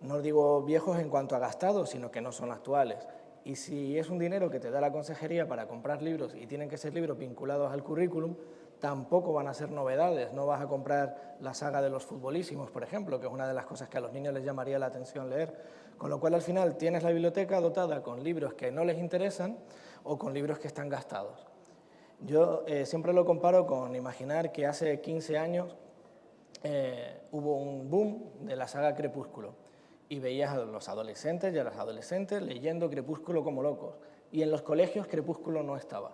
[SPEAKER 3] No digo viejos en cuanto a gastados, sino que no son actuales. Y si es un dinero que te da la consejería para comprar libros y tienen que ser libros vinculados al currículum, tampoco van a ser novedades. No vas a comprar la saga de los futbolísimos, por ejemplo, que es una de las cosas que a los niños les llamaría la atención leer. Con lo cual, al final, tienes la biblioteca dotada con libros que no les interesan o con libros que están gastados. Yo siempre lo comparo con imaginar que hace 15 años hubo un boom de la saga Crepúsculo y veías a los adolescentes y a las adolescentes leyendo Crepúsculo como locos, y en los colegios Crepúsculo no estaba.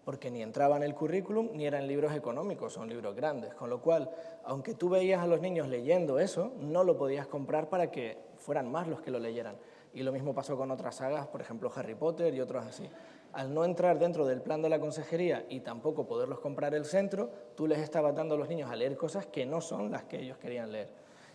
[SPEAKER 3] porque ni entraba en el currículum ni eran libros económicos, son libros grandes, con lo cual, aunque tú veías a los niños leyendo eso, no lo podías comprar para que fueran más los que lo leyeran. Y lo mismo pasó con otras sagas, por ejemplo Harry Potter y otros así. Al no entrar dentro del plan de la consejería y tampoco poderlos comprar el centro, tú les estabas dando a los niños a leer cosas que no son las que ellos querían leer.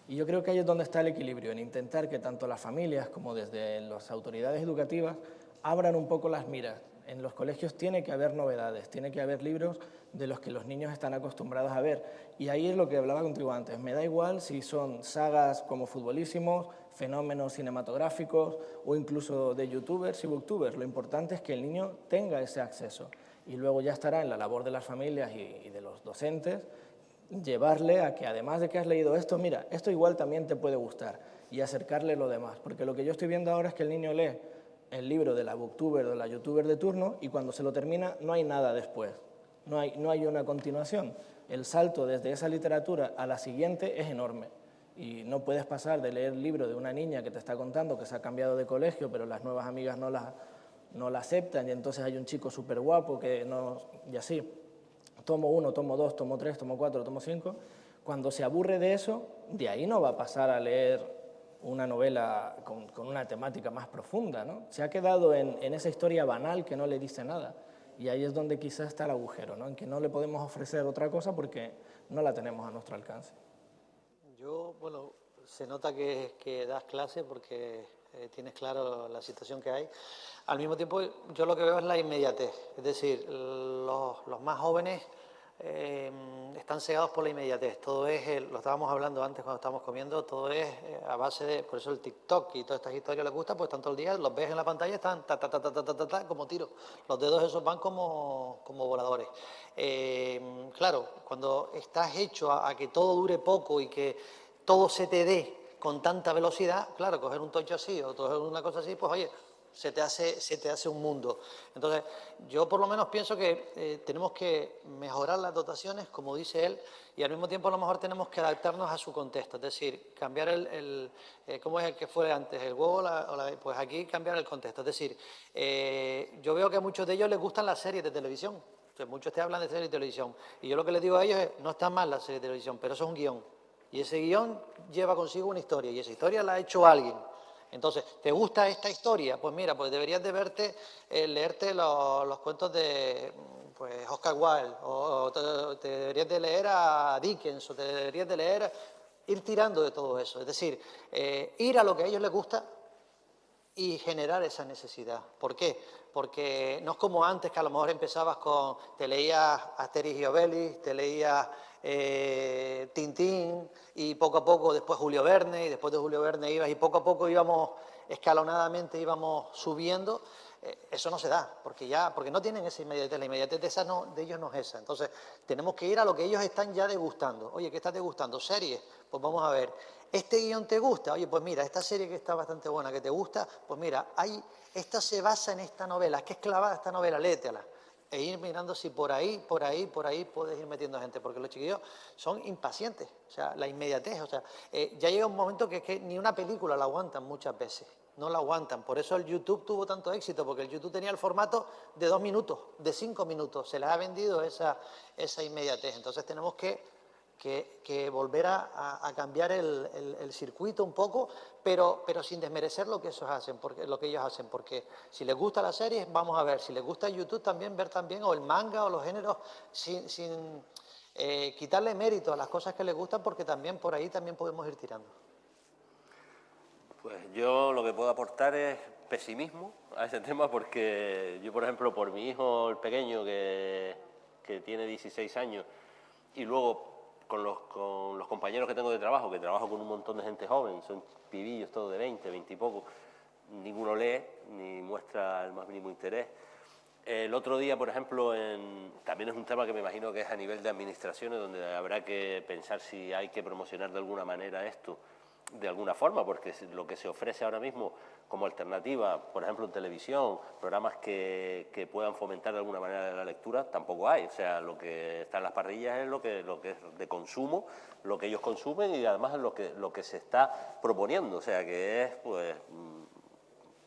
[SPEAKER 3] Y yo creo que ahí es donde está el equilibrio, en intentar que tanto las familias como desde las autoridades educativas abran un poco las miras. En los colegios tiene que haber novedades, tiene que haber libros de los que los niños están acostumbrados a ver. Y ahí es lo que hablaba contigo antes. Me da igual si son sagas como Futbolísimos, fenómenos cinematográficos o incluso de youtubers y booktubers. Lo importante es que el niño tenga ese acceso. Y luego ya estará en la labor de las familias y de los docentes llevarle a que además de que has leído esto, mira, esto igual también te puede gustar y acercarle lo demás. Porque lo que yo estoy viendo ahora es que el niño lee el libro de la booktuber o de la youtuber de turno y cuando se lo termina no hay nada después, no hay una continuación. El salto desde esa literatura a la siguiente es enorme y no puedes pasar de leer el libro de una niña que te está contando que se ha cambiado de colegio pero las nuevas amigas no la aceptan y entonces hay un chico súper guapo que no, y así. Tomo 1, tomo 2, tomo 3, tomo 4, tomo 5. Cuando se aburre de eso, de ahí no va a pasar a leer una novela con una temática más profunda, ¿no? Se ha quedado en esa historia banal que no le dice nada. Y ahí es donde quizás está el agujero, ¿no? En que no le podemos ofrecer otra cosa porque no la tenemos a nuestro alcance.
[SPEAKER 4] Yo, bueno, se nota que das clase porque tienes claro la situación que hay. Al mismo tiempo, yo lo que veo es la inmediatez. Es decir, los más jóvenes están cegados por la inmediatez. Todo es, lo estábamos hablando antes cuando estábamos comiendo, todo es a base de, por eso el TikTok y todas estas historias les gusta, pues están todo el día, los ves en la pantalla, están ta, ta, ta, ta, ta, ta, ta, ta, como tiros. Los dedos esos van como voladores. Claro, cuando estás hecho a que todo dure poco y que todo se te dé con tanta velocidad, claro, coger un tocho así o coger una cosa así, pues oye, se te hace un mundo. Entonces, yo por lo menos pienso que tenemos que mejorar las dotaciones, como dice él, y al mismo tiempo a lo mejor tenemos que adaptarnos a su contexto, es decir, cambiar ¿cómo es el que fue antes? ¿El huevo? Pues aquí cambiar el contexto. Es decir, yo veo que a muchos de ellos les gustan las series de televisión, muchos te hablan de series de televisión, y yo lo que les digo a ellos es, no está mal la serie de televisión, pero eso es un guión, y ese guión lleva consigo una historia, y esa historia la ha hecho alguien. Entonces, ¿te gusta esta historia? Pues mira, pues deberías de leerte los cuentos de pues, Oscar Wilde, o te deberías de leer a Dickens, o te deberías de leer, ir tirando de todo eso. Es decir, ir a lo que a ellos les gusta y generar esa necesidad. ¿Por qué? Porque no es como antes, que a lo mejor empezabas te leías Asterix y Obelix, te leías Tintín, y poco a poco después Julio Verne, y después de Julio Verne ibas, y poco a poco íbamos, escalonadamente íbamos subiendo. Eso no se da, porque no tienen esa inmediatez, la inmediatez de ellos no es esa. Entonces, tenemos que ir a lo que ellos están ya degustando. Oye, ¿qué estás degustando? ¿Series? Pues vamos a ver. ¿Este guión te gusta? Oye, pues mira, esta serie que está bastante buena, que te gusta, pues mira, esta se basa en esta novela, que es clavada esta novela, léetela. E ir mirando si por ahí puedes ir metiendo gente, porque los chiquillos son impacientes, o sea, la inmediatez, o sea, ya llega un momento que es que ni una película la aguantan muchas veces, no la aguantan. Por eso el YouTube tuvo tanto éxito, porque el YouTube tenía el formato de 2 minutos, de 5 minutos, se les ha vendido esa inmediatez. Entonces tenemos que volver a cambiar el circuito un poco, pero sin desmerecer lo que ellos hacen, porque si les gusta la serie, vamos a ver, si les gusta YouTube también, ver también, o el manga o los géneros, sin quitarle mérito a las cosas que les gustan, porque también por ahí también podemos ir tirando.
[SPEAKER 5] Pues yo lo que puedo aportar es pesimismo a ese tema, porque yo, por ejemplo, por mi hijo el pequeño, que tiene 16 años, y luego con los compañeros que tengo de trabajo, que trabajo con un montón de gente joven, son pibillos todos de 20, 20 y poco, ninguno lee ni muestra el más mínimo interés. El otro día, por ejemplo, también es un tema que me imagino que es a nivel de administraciones, donde habrá que pensar si hay que promocionar de alguna manera esto, de alguna forma, porque lo que se ofrece ahora mismo como alternativa, por ejemplo en televisión, programas que puedan fomentar de alguna manera la lectura, tampoco hay. O sea, lo que está en las parrillas es lo que es de consumo, lo que ellos consumen, y además lo que se está proponiendo. O sea, que es pues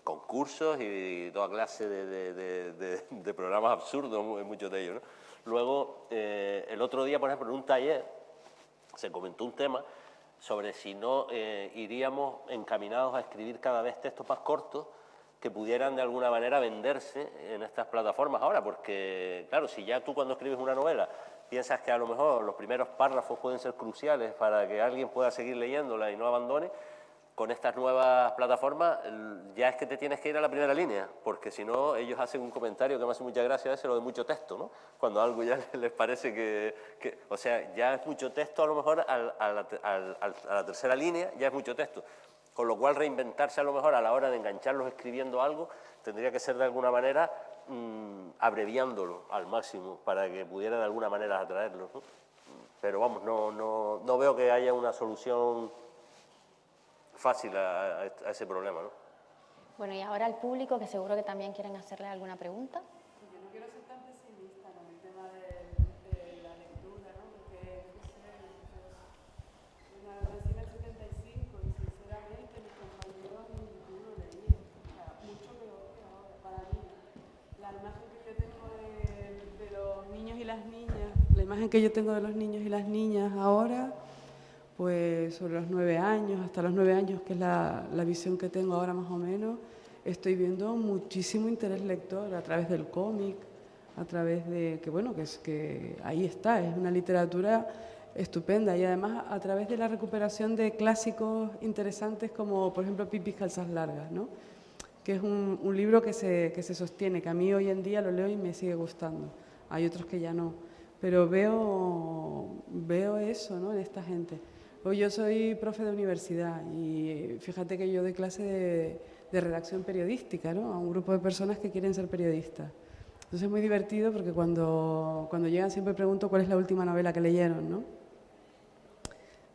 [SPEAKER 5] concursos y toda clase de programas absurdos, muchos de ellos, ¿no? Luego, el otro día, por ejemplo, en un taller se comentó un tema sobre si no iríamos encaminados a escribir cada vez textos más cortos que pudieran de alguna manera venderse en estas plataformas ahora, porque claro, si ya tú cuando escribes una novela piensas que a lo mejor los primeros párrafos pueden ser cruciales para que alguien pueda seguir leyéndola y no abandone, con estas nuevas plataformas ya es que te tienes que ir a la primera línea, porque si no ellos hacen un comentario que me hace mucha gracia, ese lo de mucho texto, ¿no? Cuando algo ya les parece o sea, ya es mucho texto a lo mejor a la tercera línea, ya es mucho texto. Con lo cual reinventarse a lo mejor a la hora de engancharlos escribiendo algo tendría que ser de alguna manera abreviándolo al máximo para que pudiera de alguna manera atraerlos, ¿no? Pero vamos, no veo que haya una solución fácil a ese problema, ¿no?
[SPEAKER 2] Bueno, y ahora al público, que seguro que también quieren hacerle alguna pregunta.
[SPEAKER 6] Yo no quiero ser tan pesimista con el tema de la lectura, ¿no? Porque nací en el 75 y sinceramente mis compañeros ninguno leía, o sea, mucho peor que ahora. Para mí, la imagen que yo tengo de los niños y las niñas, la imagen que yo tengo de los niños y las niñas ahora, pues sobre los 9 años, hasta los 9 años, que es la visión que tengo ahora más o menos, estoy viendo muchísimo interés lector a través del cómic, a través de, que bueno, que ahí está, es una literatura estupenda, y además a través de la recuperación de clásicos interesantes como, por ejemplo, Pipis Calzas Largas, ¿no? Que es un libro que se sostiene, que a mí hoy en día lo leo y me sigue gustando. Hay otros que ya no, pero veo eso, ¿no?, en esta gente. Pues yo soy profe de universidad y fíjate que yo doy clase de redacción periodística, ¿no?, a un grupo de personas que quieren ser periodistas. Entonces es muy divertido porque cuando llegan siempre pregunto cuál es la última novela que leyeron, ¿no?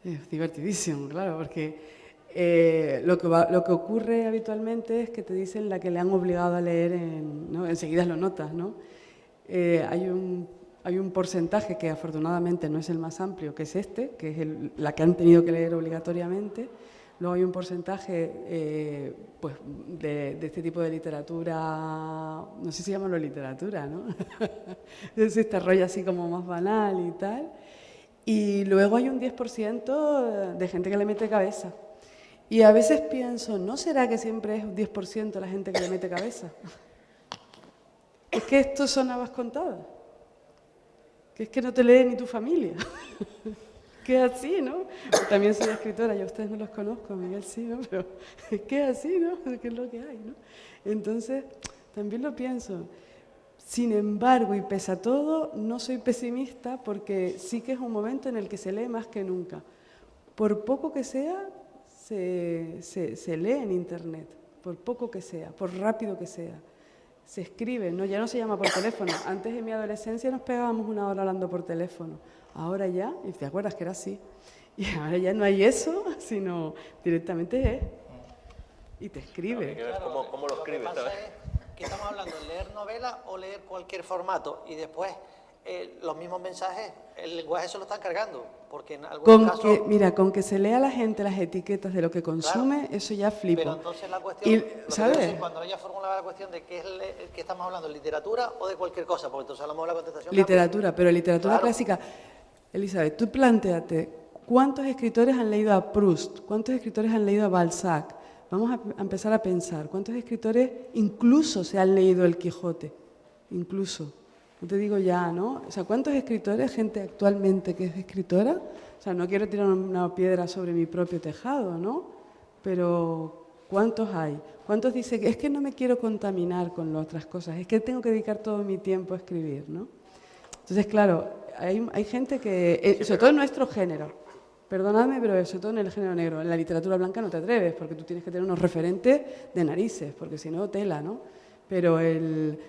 [SPEAKER 6] Es divertidísimo, claro, porque lo que ocurre habitualmente es que te dicen la que le han obligado a leer, ¿no? Enseguida lo notas, ¿no? Hay un porcentaje que afortunadamente no es el más amplio, que es este, que es la que han tenido que leer obligatoriamente. Luego hay un porcentaje pues de este tipo de literatura, no sé si llamarlo literatura, ¿no? Es este rollo así como más banal y tal. Y luego hay un 10% de gente que le mete cabeza. Y a veces pienso, ¿no será que siempre es un 10% la gente que le mete cabeza? Es que esto son habas contadas. Que es que no te lee ni tu familia. Que es así, ¿no? También soy escritora, yo a ustedes no los conozco, Miguel sí, ¿no? Pero es que es así, ¿no? Que es lo que hay, ¿no? Entonces, también lo pienso. Sin embargo, y pese a todo, no soy pesimista porque sí que es un momento en el que se lee más que nunca. Por poco que sea, se lee en Internet. Por poco que sea, por rápido que sea. Se escribe, ¿no? Ya no se llama por teléfono. Antes en mi adolescencia nos pegábamos una hora hablando por teléfono. Ahora ya, y te acuerdas que era así, y ahora ya no hay eso, sino directamente es. Y te escribe.
[SPEAKER 5] Hay que ver cómo lo escribes, ¿sabes?
[SPEAKER 4] Que estamos hablando de leer novela o leer cualquier formato y después los mismos mensajes, el lenguaje se lo están cargando, porque en algunos casos...
[SPEAKER 6] Mira, con que se lea la gente las etiquetas de lo que consume, claro, eso ya flipo.
[SPEAKER 4] Pero entonces la cuestión,
[SPEAKER 6] ¿sabes?
[SPEAKER 4] Cuando ella formulaba la cuestión de qué estamos hablando, literatura o de cualquier cosa, porque entonces a lo mejor la contestación...
[SPEAKER 6] Literatura, pero literatura clásica. Elizabeth, tú plantéate, ¿cuántos escritores han leído a Proust? ¿Cuántos escritores han leído a Balzac? Vamos a empezar a pensar, ¿cuántos escritores incluso se han leído El Quijote? Incluso. No te digo ya, ¿no? O sea, ¿cuántos escritores, gente actualmente que es escritora? O sea, no quiero tirar una piedra sobre mi propio tejado, ¿no? Pero ¿cuántos hay? ¿Cuántos dicen que es que no me quiero contaminar con las otras cosas? Es que tengo que dedicar todo mi tiempo a escribir, ¿no? Entonces, claro, hay gente que, sobre todo en nuestro género, perdonadme, pero sobre todo en el género negro, en la literatura blanca no te atreves, porque tú tienes que tener unos referentes de narices, porque si no, tela, ¿no? Pero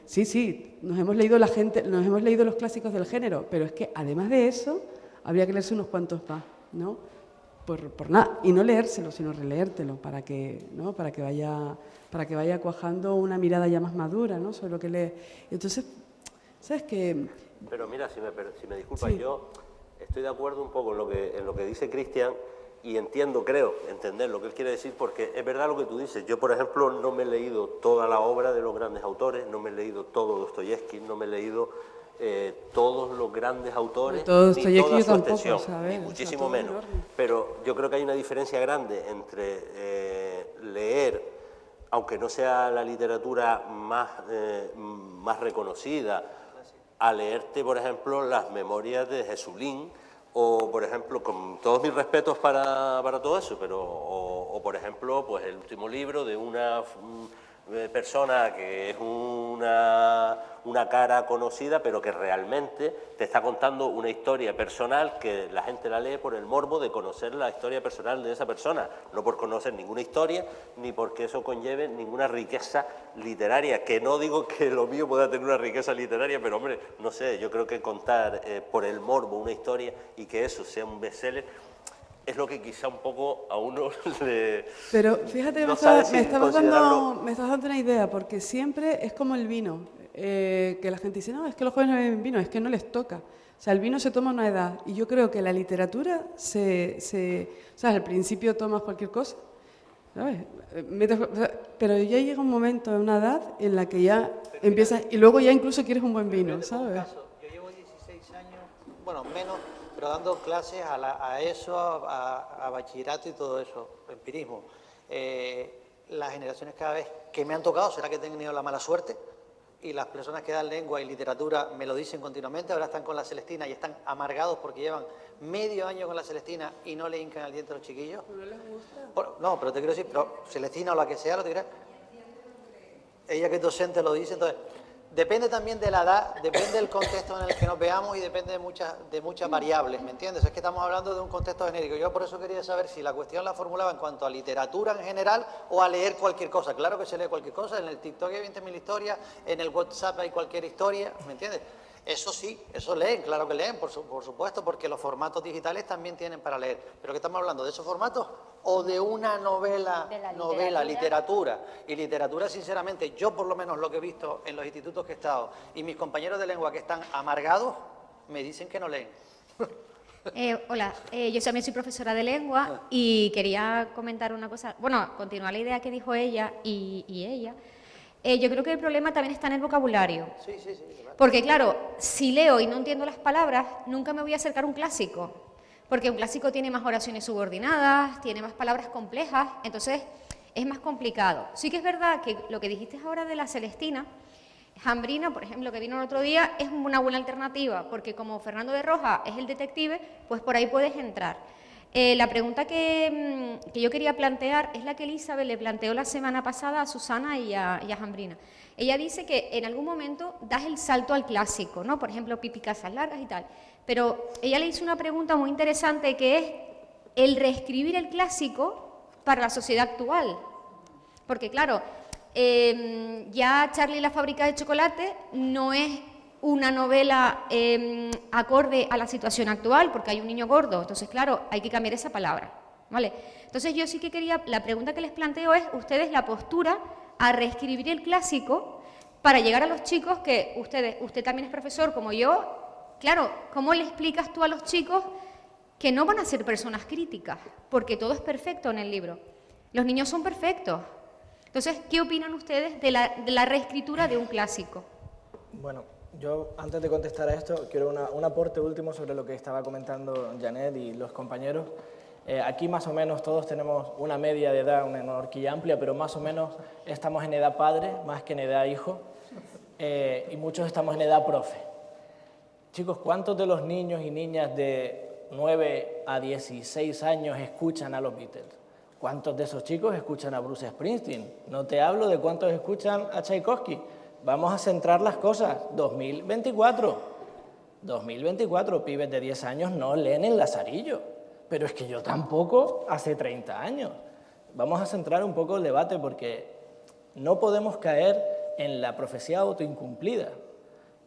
[SPEAKER 6] sí, nos hemos leído los clásicos del género, pero es que además de eso, habría que leerse unos cuantos más, ¿no? Por nada, y no leérselo, sino releértelo, para que vaya cuajando una mirada ya más madura, ¿no?, sobre lo que lee. Entonces, ¿sabes qué?
[SPEAKER 5] Pero mira, si me disculpas,
[SPEAKER 6] sí,
[SPEAKER 5] yo estoy de acuerdo un poco en lo que dice Cristian, y entiendo, creo, entender lo que él quiere decir, porque es verdad lo que tú dices. Yo, por ejemplo, no me he leído toda la obra de los grandes autores, no me he leído todo Dostoyevsky, no me he leído todos los grandes autores,
[SPEAKER 6] todo
[SPEAKER 5] ni
[SPEAKER 6] Dostoyevsky
[SPEAKER 5] toda
[SPEAKER 6] yo
[SPEAKER 5] su
[SPEAKER 6] tampoco,
[SPEAKER 5] extensión,
[SPEAKER 6] ¿sabes?
[SPEAKER 5] ni
[SPEAKER 6] O sea,
[SPEAKER 5] muchísimo
[SPEAKER 6] todo
[SPEAKER 5] menos.
[SPEAKER 6] enorme.
[SPEAKER 5] Pero yo creo que hay una diferencia grande entre leer, aunque no sea la literatura más reconocida, a leerte, por ejemplo, las memorias de Jesulín, o, por ejemplo, con todos mis respetos para todo eso, pero, o por ejemplo, pues el último libro de una persona que es una cara conocida, pero que realmente te está contando una historia personal que la gente la lee por el morbo de conocer la historia personal de esa persona, no por conocer ninguna historia, ni porque eso conlleve ninguna riqueza literaria, que no digo que lo mío pueda tener una riqueza literaria, pero hombre, no sé, yo creo que contar por el morbo una historia y que eso sea un bestseller es lo que quizá un poco a uno le...
[SPEAKER 6] Pero fíjate que
[SPEAKER 5] no
[SPEAKER 6] me
[SPEAKER 5] sabe
[SPEAKER 6] estabas
[SPEAKER 5] si considerarlo...
[SPEAKER 6] me estás dando una idea, porque siempre es como el vino, que la gente dice, no, es que los jóvenes no beben vino, es que no les toca. O sea, el vino se toma a una edad, y yo creo que la literatura o sea, al principio tomas cualquier cosa, ¿sabes? Pero ya llega un momento, una edad, en la que ya empiezas, y luego ya incluso quieres un buen vino, ¿sabes?
[SPEAKER 4] Yo llevo 16 años, bueno, menos, pero dando clases a eso, a bachillerato y todo eso, empirismo. Las generaciones cada vez que me han tocado, será que he tenido la mala suerte, y las personas que dan lengua y literatura me lo dicen continuamente, ahora están con la Celestina y están amargados porque llevan medio año con la Celestina y no le hincan al diente a los chiquillos. ¿No les gusta? No, pero te quiero decir, pero Celestina o la que sea, lo te diré. Ella que es docente lo dice, entonces... Depende también de la edad, depende del contexto en el que nos veamos y depende de muchas variables, ¿me entiendes? Es que estamos hablando de un contexto genérico. Yo por eso quería saber si la cuestión la formulaba en cuanto a literatura en general o a leer cualquier cosa. Claro que se lee cualquier cosa, en el TikTok hay 20.000 historias, en el WhatsApp hay cualquier historia, ¿me entiendes? Eso sí, eso leen, claro que leen, por supuesto, porque los formatos digitales también tienen para leer. ¿Pero qué estamos hablando? ¿De esos formatos o de una novela, literatura? Y literatura, sinceramente, yo por lo menos lo que he visto en los institutos que he estado y mis compañeros de lengua que están amargados, me dicen que no leen.
[SPEAKER 7] Hola, yo también soy profesora de lengua y quería comentar una cosa, bueno, continuar la idea que dijo ella y ella. Yo creo que el problema también está en el vocabulario.
[SPEAKER 4] Sí.
[SPEAKER 7] Porque claro, si leo y no entiendo las palabras, nunca me voy a acercar a un clásico. Porque un clásico tiene más oraciones subordinadas, tiene más palabras complejas, entonces es más complicado. Sí que es verdad que lo que dijiste ahora de la Celestina, Jambrina, por ejemplo, que vino el otro día, es una buena alternativa, porque como Fernando de Roja es el detective, pues por ahí puedes entrar. La pregunta que yo quería plantear es la que Elizabeth le planteó la semana pasada a Susana y a Jambrina. Ella dice que en algún momento das el salto al clásico, ¿no? Por ejemplo, Pipi Casas Largas y tal. Pero ella le hizo una pregunta muy interesante que es el reescribir el clásico para la sociedad actual. Porque claro, ya Charlie y la fábrica de chocolate no es una novela acorde a la situación actual, porque hay un niño gordo, entonces claro, hay que cambiar esa palabra, ¿vale? Entonces yo sí que quería, la pregunta que les planteo es, ustedes la postura a reescribir el clásico para llegar a los chicos que usted también es profesor como yo, claro, ¿cómo le explicas tú a los chicos que no van a ser personas críticas? Porque todo es perfecto en el libro, los niños son perfectos. Entonces, ¿qué opinan ustedes de la reescritura de un clásico?
[SPEAKER 3] Bueno, yo antes de contestar a esto quiero un aporte último sobre lo que estaba comentando Janet y los compañeros. Aquí más o menos todos tenemos una media de edad, una horquilla amplia, pero más o menos estamos en edad padre más que en edad hijo y muchos estamos en edad profe. Chicos, ¿cuántos de los niños y niñas de 9 a 16 años escuchan a los Beatles? ¿Cuántos de esos chicos escuchan a Bruce Springsteen? No te hablo de cuántos escuchan a Tchaikovsky. Vamos a centrar las cosas. 2024, pibes de 10 años no leen El Lazarillo. Pero es que yo tampoco hace 30 años. Vamos a centrar un poco el debate porque no podemos caer en la profecía autoincumplida.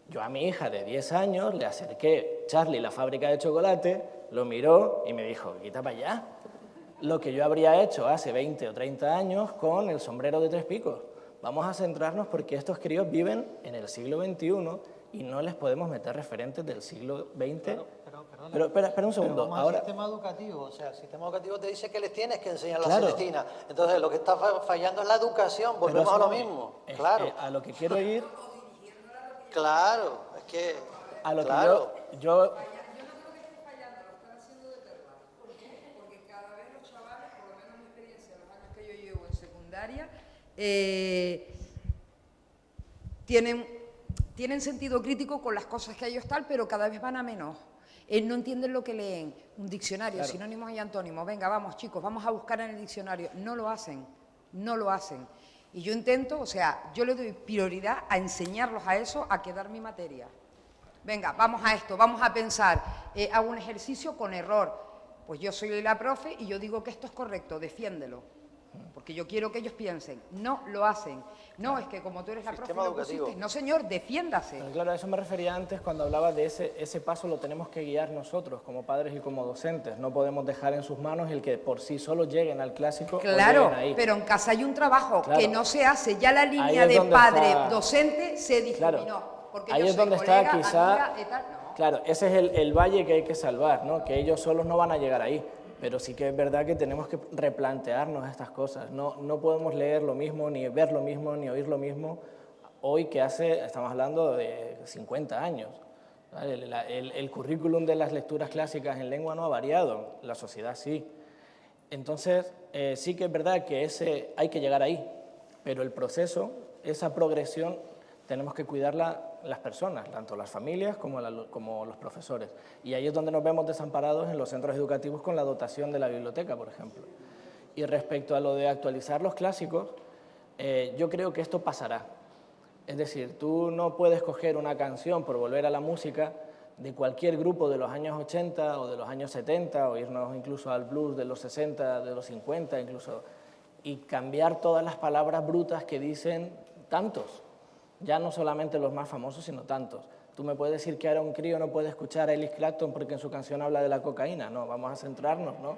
[SPEAKER 3] Yo a mi hija de 10 años le acerqué Charlie, la fábrica de chocolate, lo miró y me dijo, quita para allá. Lo que yo habría hecho hace 20 o 30 años con El sombrero de tres picos. Vamos a centrarnos porque estos críos viven en el siglo XXI y no les podemos meter referentes del siglo XX
[SPEAKER 4] perdona.
[SPEAKER 3] Pero espera un segundo.
[SPEAKER 4] Pero vamos
[SPEAKER 3] Ahora,
[SPEAKER 4] al sistema educativo, o sea, el sistema educativo te dice que les tienes que enseñar la
[SPEAKER 3] Claro.
[SPEAKER 4] Celestina. Entonces, lo que está fallando es la educación,
[SPEAKER 3] pero
[SPEAKER 4] volvemos a lo
[SPEAKER 3] eso
[SPEAKER 4] mismo.
[SPEAKER 3] es-
[SPEAKER 4] Claro,
[SPEAKER 3] a lo que quiero ir,
[SPEAKER 4] claro, es que,
[SPEAKER 3] a lo
[SPEAKER 4] claro.
[SPEAKER 3] que yo
[SPEAKER 8] Porque cada vez los chavales, por lo menos en mi experiencia, los años que yo llevo en secundaria, tienen sentido crítico con las cosas que ellos tal, pero cada vez van a menos. No entienden lo que leen, un diccionario,
[SPEAKER 3] Claro.
[SPEAKER 8] sinónimos y antónimos. Venga, vamos chicos, vamos a buscar en el diccionario. No lo hacen, no lo hacen. Y yo intento, o sea, yo le doy prioridad a enseñarlos a eso, a quedar mi materia. Venga, vamos a esto, vamos a pensar, hago un ejercicio con error. Pues yo soy la profe y yo digo que esto es correcto, defiéndelo. Porque yo quiero que ellos piensen. No lo hacen. No, es que como tú eres la profe
[SPEAKER 4] Sistema
[SPEAKER 8] lo
[SPEAKER 4] educativo.
[SPEAKER 8] pusiste. No, señor, defiéndase.
[SPEAKER 3] Pero claro, a eso me refería antes cuando hablaba de ese paso lo tenemos que guiar nosotros como padres y como docentes. No podemos dejar en sus manos el que por sí solo lleguen al clásico o
[SPEAKER 8] Claro,
[SPEAKER 3] lleguen ahí.
[SPEAKER 8] pero en casa hay un trabajo
[SPEAKER 3] Claro.
[SPEAKER 8] que no se hace. Ya la
[SPEAKER 3] Ahí
[SPEAKER 8] línea
[SPEAKER 3] es
[SPEAKER 8] de
[SPEAKER 3] donde
[SPEAKER 8] padre-docente se difuminó.
[SPEAKER 3] Claro.
[SPEAKER 8] Porque
[SPEAKER 3] Ahí
[SPEAKER 8] yo
[SPEAKER 3] es
[SPEAKER 8] soy
[SPEAKER 3] donde
[SPEAKER 8] colega,
[SPEAKER 3] está quizá,
[SPEAKER 8] amiga, tal. No.
[SPEAKER 3] claro, ese es el valle que hay que salvar, ¿no? Que ellos solos no van a llegar ahí, pero sí que es verdad que tenemos que replantearnos estas cosas. No podemos leer lo mismo, ni ver lo mismo, ni oír lo mismo hoy que estamos hablando de 50 años. ¿Vale? El currículum de las lecturas clásicas en lengua no ha variado, la sociedad sí. Entonces, sí que es verdad que hay que llegar ahí, pero el proceso, esa progresión, tenemos que cuidarla las personas, tanto las familias como los profesores. Y ahí es donde nos vemos desamparados en los centros educativos con la dotación de la biblioteca, por ejemplo. Y respecto a lo de actualizar los clásicos, yo creo que esto pasará. Es decir, tú no puedes coger una canción, por volver a la música, de cualquier grupo de los años 80 o de los años 70, o irnos incluso al blues de los 60, de los 50 incluso, y cambiar todas las palabras brutas que dicen tantos. Ya no solamente los más famosos, sino tantos. Tú me puedes decir que ahora un crío no puede escuchar a Ellis Clapton porque en su canción habla de la cocaína. No, vamos a centrarnos, ¿no?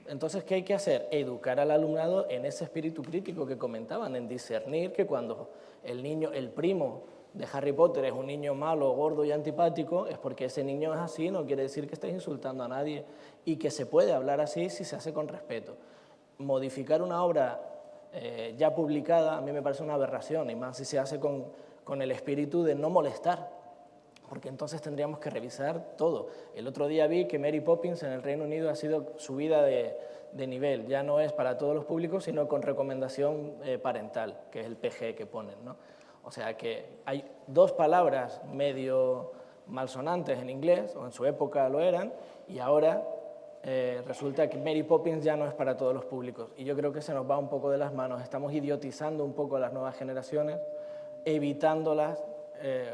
[SPEAKER 3] Entonces, ¿qué hay que hacer? Educar al alumnado en ese espíritu crítico que comentaban, en discernir que cuando el primo de Harry Potter es un niño malo, gordo y antipático, es porque ese niño es así, no quiere decir que estés insultando a nadie, y que se puede hablar así si se hace con respeto. Modificar una obra ya publicada a mí me parece una aberración, y más si se hace con el espíritu de no molestar, porque entonces tendríamos que revisar todo. El otro día vi que Mary Poppins en el Reino Unido ha sido subida de nivel, ya no es para todos los públicos, sino con recomendación parental, que es el PG que ponen, ¿no? O sea que hay dos palabras medio malsonantes en inglés, o en su época lo eran, y ahora resulta que Mary Poppins ya no es para todos los públicos. Y yo creo que se nos va un poco de las manos, estamos idiotizando un poco a las nuevas generaciones, evitándolas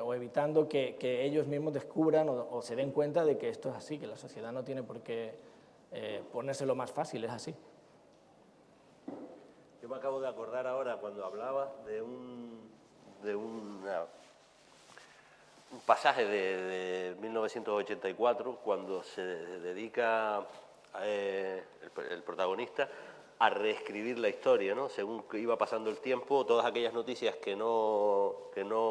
[SPEAKER 3] o evitando que ellos mismos descubran o se den cuenta de que esto es así, que la sociedad no tiene por qué ponérselo más fácil, es así.
[SPEAKER 5] Yo me acabo de acordar ahora cuando hablabas de un pasaje de 1984, cuando se dedica el protagonista a reescribir la historia, ¿no? Según que iba pasando el tiempo, todas aquellas noticias que no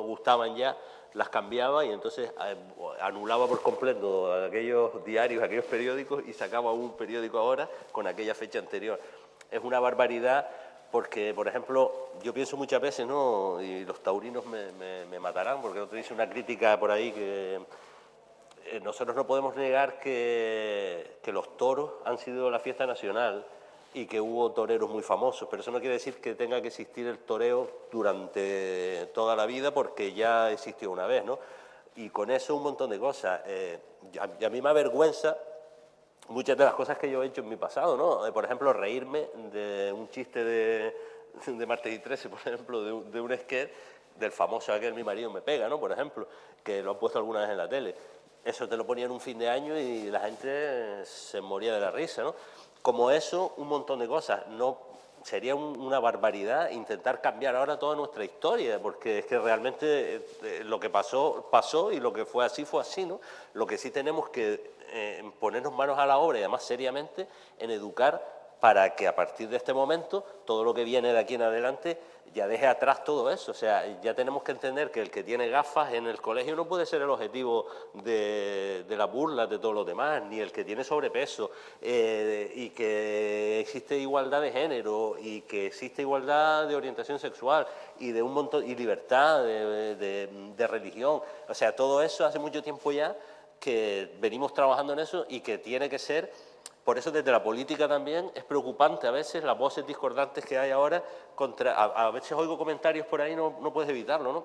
[SPEAKER 5] gustaban ya, las cambiaba y entonces anulaba por completo aquellos diarios, aquellos periódicos y sacaba un periódico ahora con aquella fecha anterior. Es una barbaridad porque, por ejemplo, yo pienso muchas veces, ¿no? Y los taurinos me matarán porque otro dice una crítica por ahí que nosotros no podemos negar que los toros han sido la fiesta nacional y que hubo toreros muy famosos, pero eso no quiere decir que tenga que existir el toreo durante toda la vida porque ya existió una vez, ¿no? Y con eso un montón de cosas. A mí me avergüenza muchas de las cosas que yo he hecho en mi pasado, ¿no? Por ejemplo, reírme de un chiste de Martes y 13, por ejemplo, de un sketch del famoso aquel Mi marido me pega, ¿no? Por ejemplo, que lo han puesto alguna vez en la tele. Eso te lo ponían un fin de año y la gente se moría de la risa, ¿no? Como eso, un montón de cosas. No, sería una barbaridad intentar cambiar ahora toda nuestra historia, porque es que realmente lo que pasó, pasó y lo que fue así, ¿no? Lo que sí tenemos que ponernos manos a la obra y además seriamente en educar para que a partir de este momento, todo lo que viene de aquí en adelante ya deje atrás todo eso. O sea, ya tenemos que entender que el que tiene gafas en el colegio no puede ser el objetivo de las burlas de todos los demás, ni el que tiene sobrepeso, y que existe igualdad de género, y que existe igualdad de orientación sexual, y de un montón, y libertad de religión. O sea, todo eso hace mucho tiempo ya que venimos trabajando en eso y que tiene que ser. Por eso desde la política también es preocupante a veces las voces discordantes que hay ahora. A veces oigo comentarios por ahí, no puedes evitarlo, ¿no?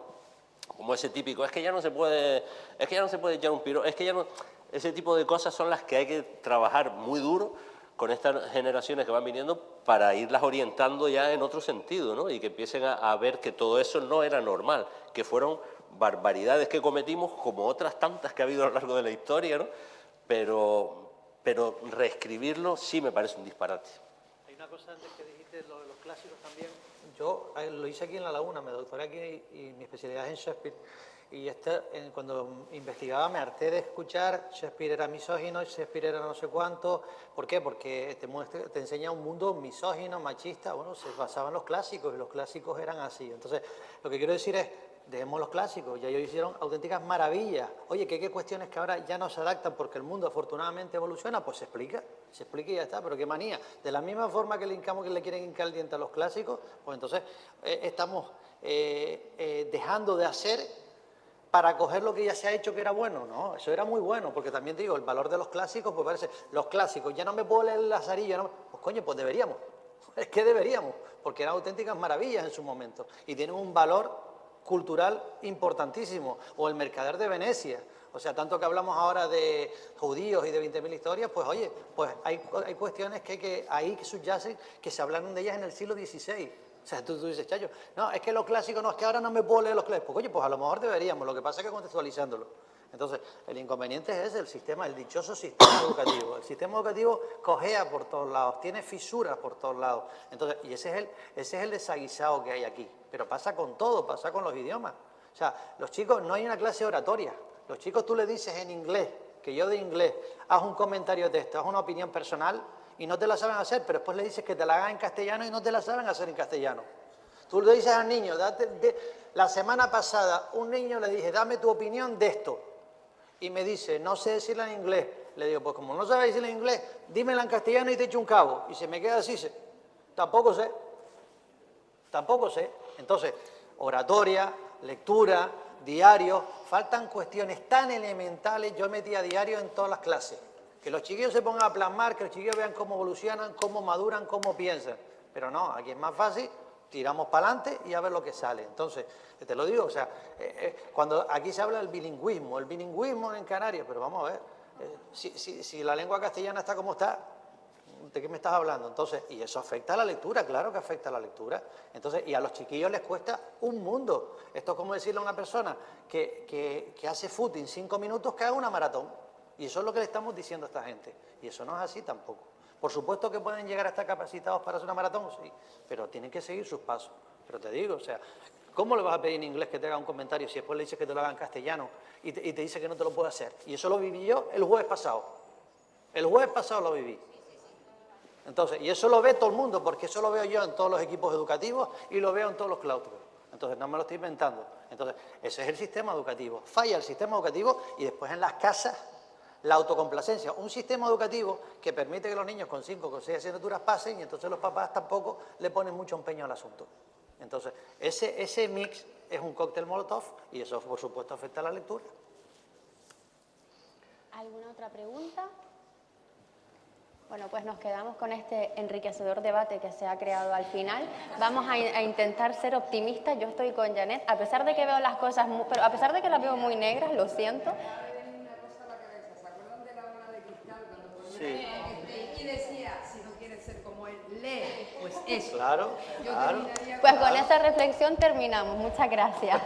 [SPEAKER 5] Como ese típico, es que ya no se puede echar un piro, es que ya no... Ese tipo de cosas son las que hay que trabajar muy duro con estas generaciones que van viniendo para irlas orientando ya en otro sentido, ¿no? Y que empiecen a ver que todo eso no era normal, que fueron barbaridades que cometimos como otras tantas que ha habido a lo largo de la historia, ¿no? Pero reescribirlo sí me parece un disparate.
[SPEAKER 4] Hay una cosa antes que dijiste, lo de los clásicos también. Yo lo hice aquí en La Laguna, me doctoré aquí y mi especialidad es en Shakespeare. Y cuando investigaba me harté de escuchar Shakespeare era misógino, Shakespeare era no sé cuánto. ¿Por qué? Porque te enseña un mundo misógino, machista. Bueno, se basaba en los clásicos y los clásicos eran así. Entonces, lo que quiero decir es, dejemos los clásicos, ya ellos hicieron auténticas maravillas. Oye, que hay cuestiones que ahora ya no se adaptan porque el mundo afortunadamente evoluciona, pues se explica y ya está, pero qué manía. De la misma forma que le quieren hincar el diente a los clásicos, pues entonces estamos dejando de hacer para coger lo que ya se ha hecho que era bueno. No, eso era muy bueno, porque también te digo, el valor de los clásicos, pues parece, los clásicos, ya no me puedo leer el Lazarillo, no, pues coño, pues deberíamos, es que deberíamos, porque eran auténticas maravillas en su momento, y tienen un valor cultural importantísimo, o el Mercader de Venecia. O sea, tanto que hablamos ahora de judíos y de 20.000 historias, pues oye, pues hay cuestiones que ahí subyacen, que se hablaron de ellas en el siglo XVI. O sea, tú dices, Chayo, no, es que los clásicos, no, es que ahora no me puedo leer los clásicos. Pues oye, pues a lo mejor deberíamos, lo que pasa es que contextualizándolo. Entonces, el inconveniente es ese, el sistema, el dichoso sistema educativo. El sistema educativo cojea por todos lados, tiene fisuras por todos lados. Entonces, y ese es el desaguisado que hay aquí. Pero pasa con todo, pasa con los idiomas. O sea, los chicos, no hay una clase oratoria. Los chicos tú le dices en inglés, que yo de inglés, haz un comentario de texto, haz una opinión personal, y no te la saben hacer, pero después le dices que te la hagan en castellano y no te la saben hacer en castellano. Tú le dices al niño, la semana pasada un niño le dije, dame tu opinión de esto. Y me dice, no sé decirla en inglés. Le digo, pues como no sabes decirla en inglés, dímela en castellano y te echo un cabo. Y se me queda así, tampoco sé. Entonces, oratoria, lectura, diario, faltan cuestiones tan elementales. Yo metía diario en todas las clases. Que los chiquillos se pongan a plasmar, que los chiquillos vean cómo evolucionan, cómo maduran, cómo piensan. Pero no, aquí es más fácil, tiramos para adelante y a ver lo que sale. Entonces, te lo digo, o sea, cuando aquí se habla del bilingüismo en Canarias, pero vamos a ver, si la lengua castellana está como está, ¿de qué me estás hablando? Entonces, y eso afecta a la lectura, claro que afecta a la lectura. Entonces, y a los chiquillos les cuesta un mundo. Esto es como decirle a una persona que hace footing 5 minutos que haga una maratón. Y eso es lo que le estamos diciendo a esta gente. Y eso no es así tampoco. Por supuesto que pueden llegar a estar capacitados para hacer una maratón, sí, pero tienen que seguir sus pasos. Pero te digo, o sea, ¿cómo le vas a pedir en inglés que te haga un comentario si después le dices que te lo haga en castellano y te dice que no te lo puede hacer? Y eso lo viví yo el jueves pasado. El jueves pasado lo viví. Entonces, y eso lo ve todo el mundo, porque eso lo veo yo en todos los equipos educativos y lo veo en todos los claustros. Entonces, no me lo estoy inventando. Entonces, ese es el sistema educativo. Falla el sistema educativo y después en las casas la autocomplacencia. Un sistema educativo que permite que los niños con 5 o con 6 asignaturas pasen y entonces los papás tampoco le ponen mucho empeño al asunto. Entonces, ese mix es un cóctel molotov y eso, por supuesto, afecta a la lectura.
[SPEAKER 2] ¿Alguna otra pregunta? Bueno, pues nos quedamos con este enriquecedor debate que se ha creado al final. Vamos a intentar ser optimistas. Yo estoy con Janet, a pesar de que veo las cosas, pero a pesar de que las veo muy negras, lo siento.
[SPEAKER 8] Sí. Y decía, si no quieres ser como él, lee, pues eso.
[SPEAKER 4] Claro, claro.
[SPEAKER 2] Pues con esa reflexión terminamos. Muchas gracias.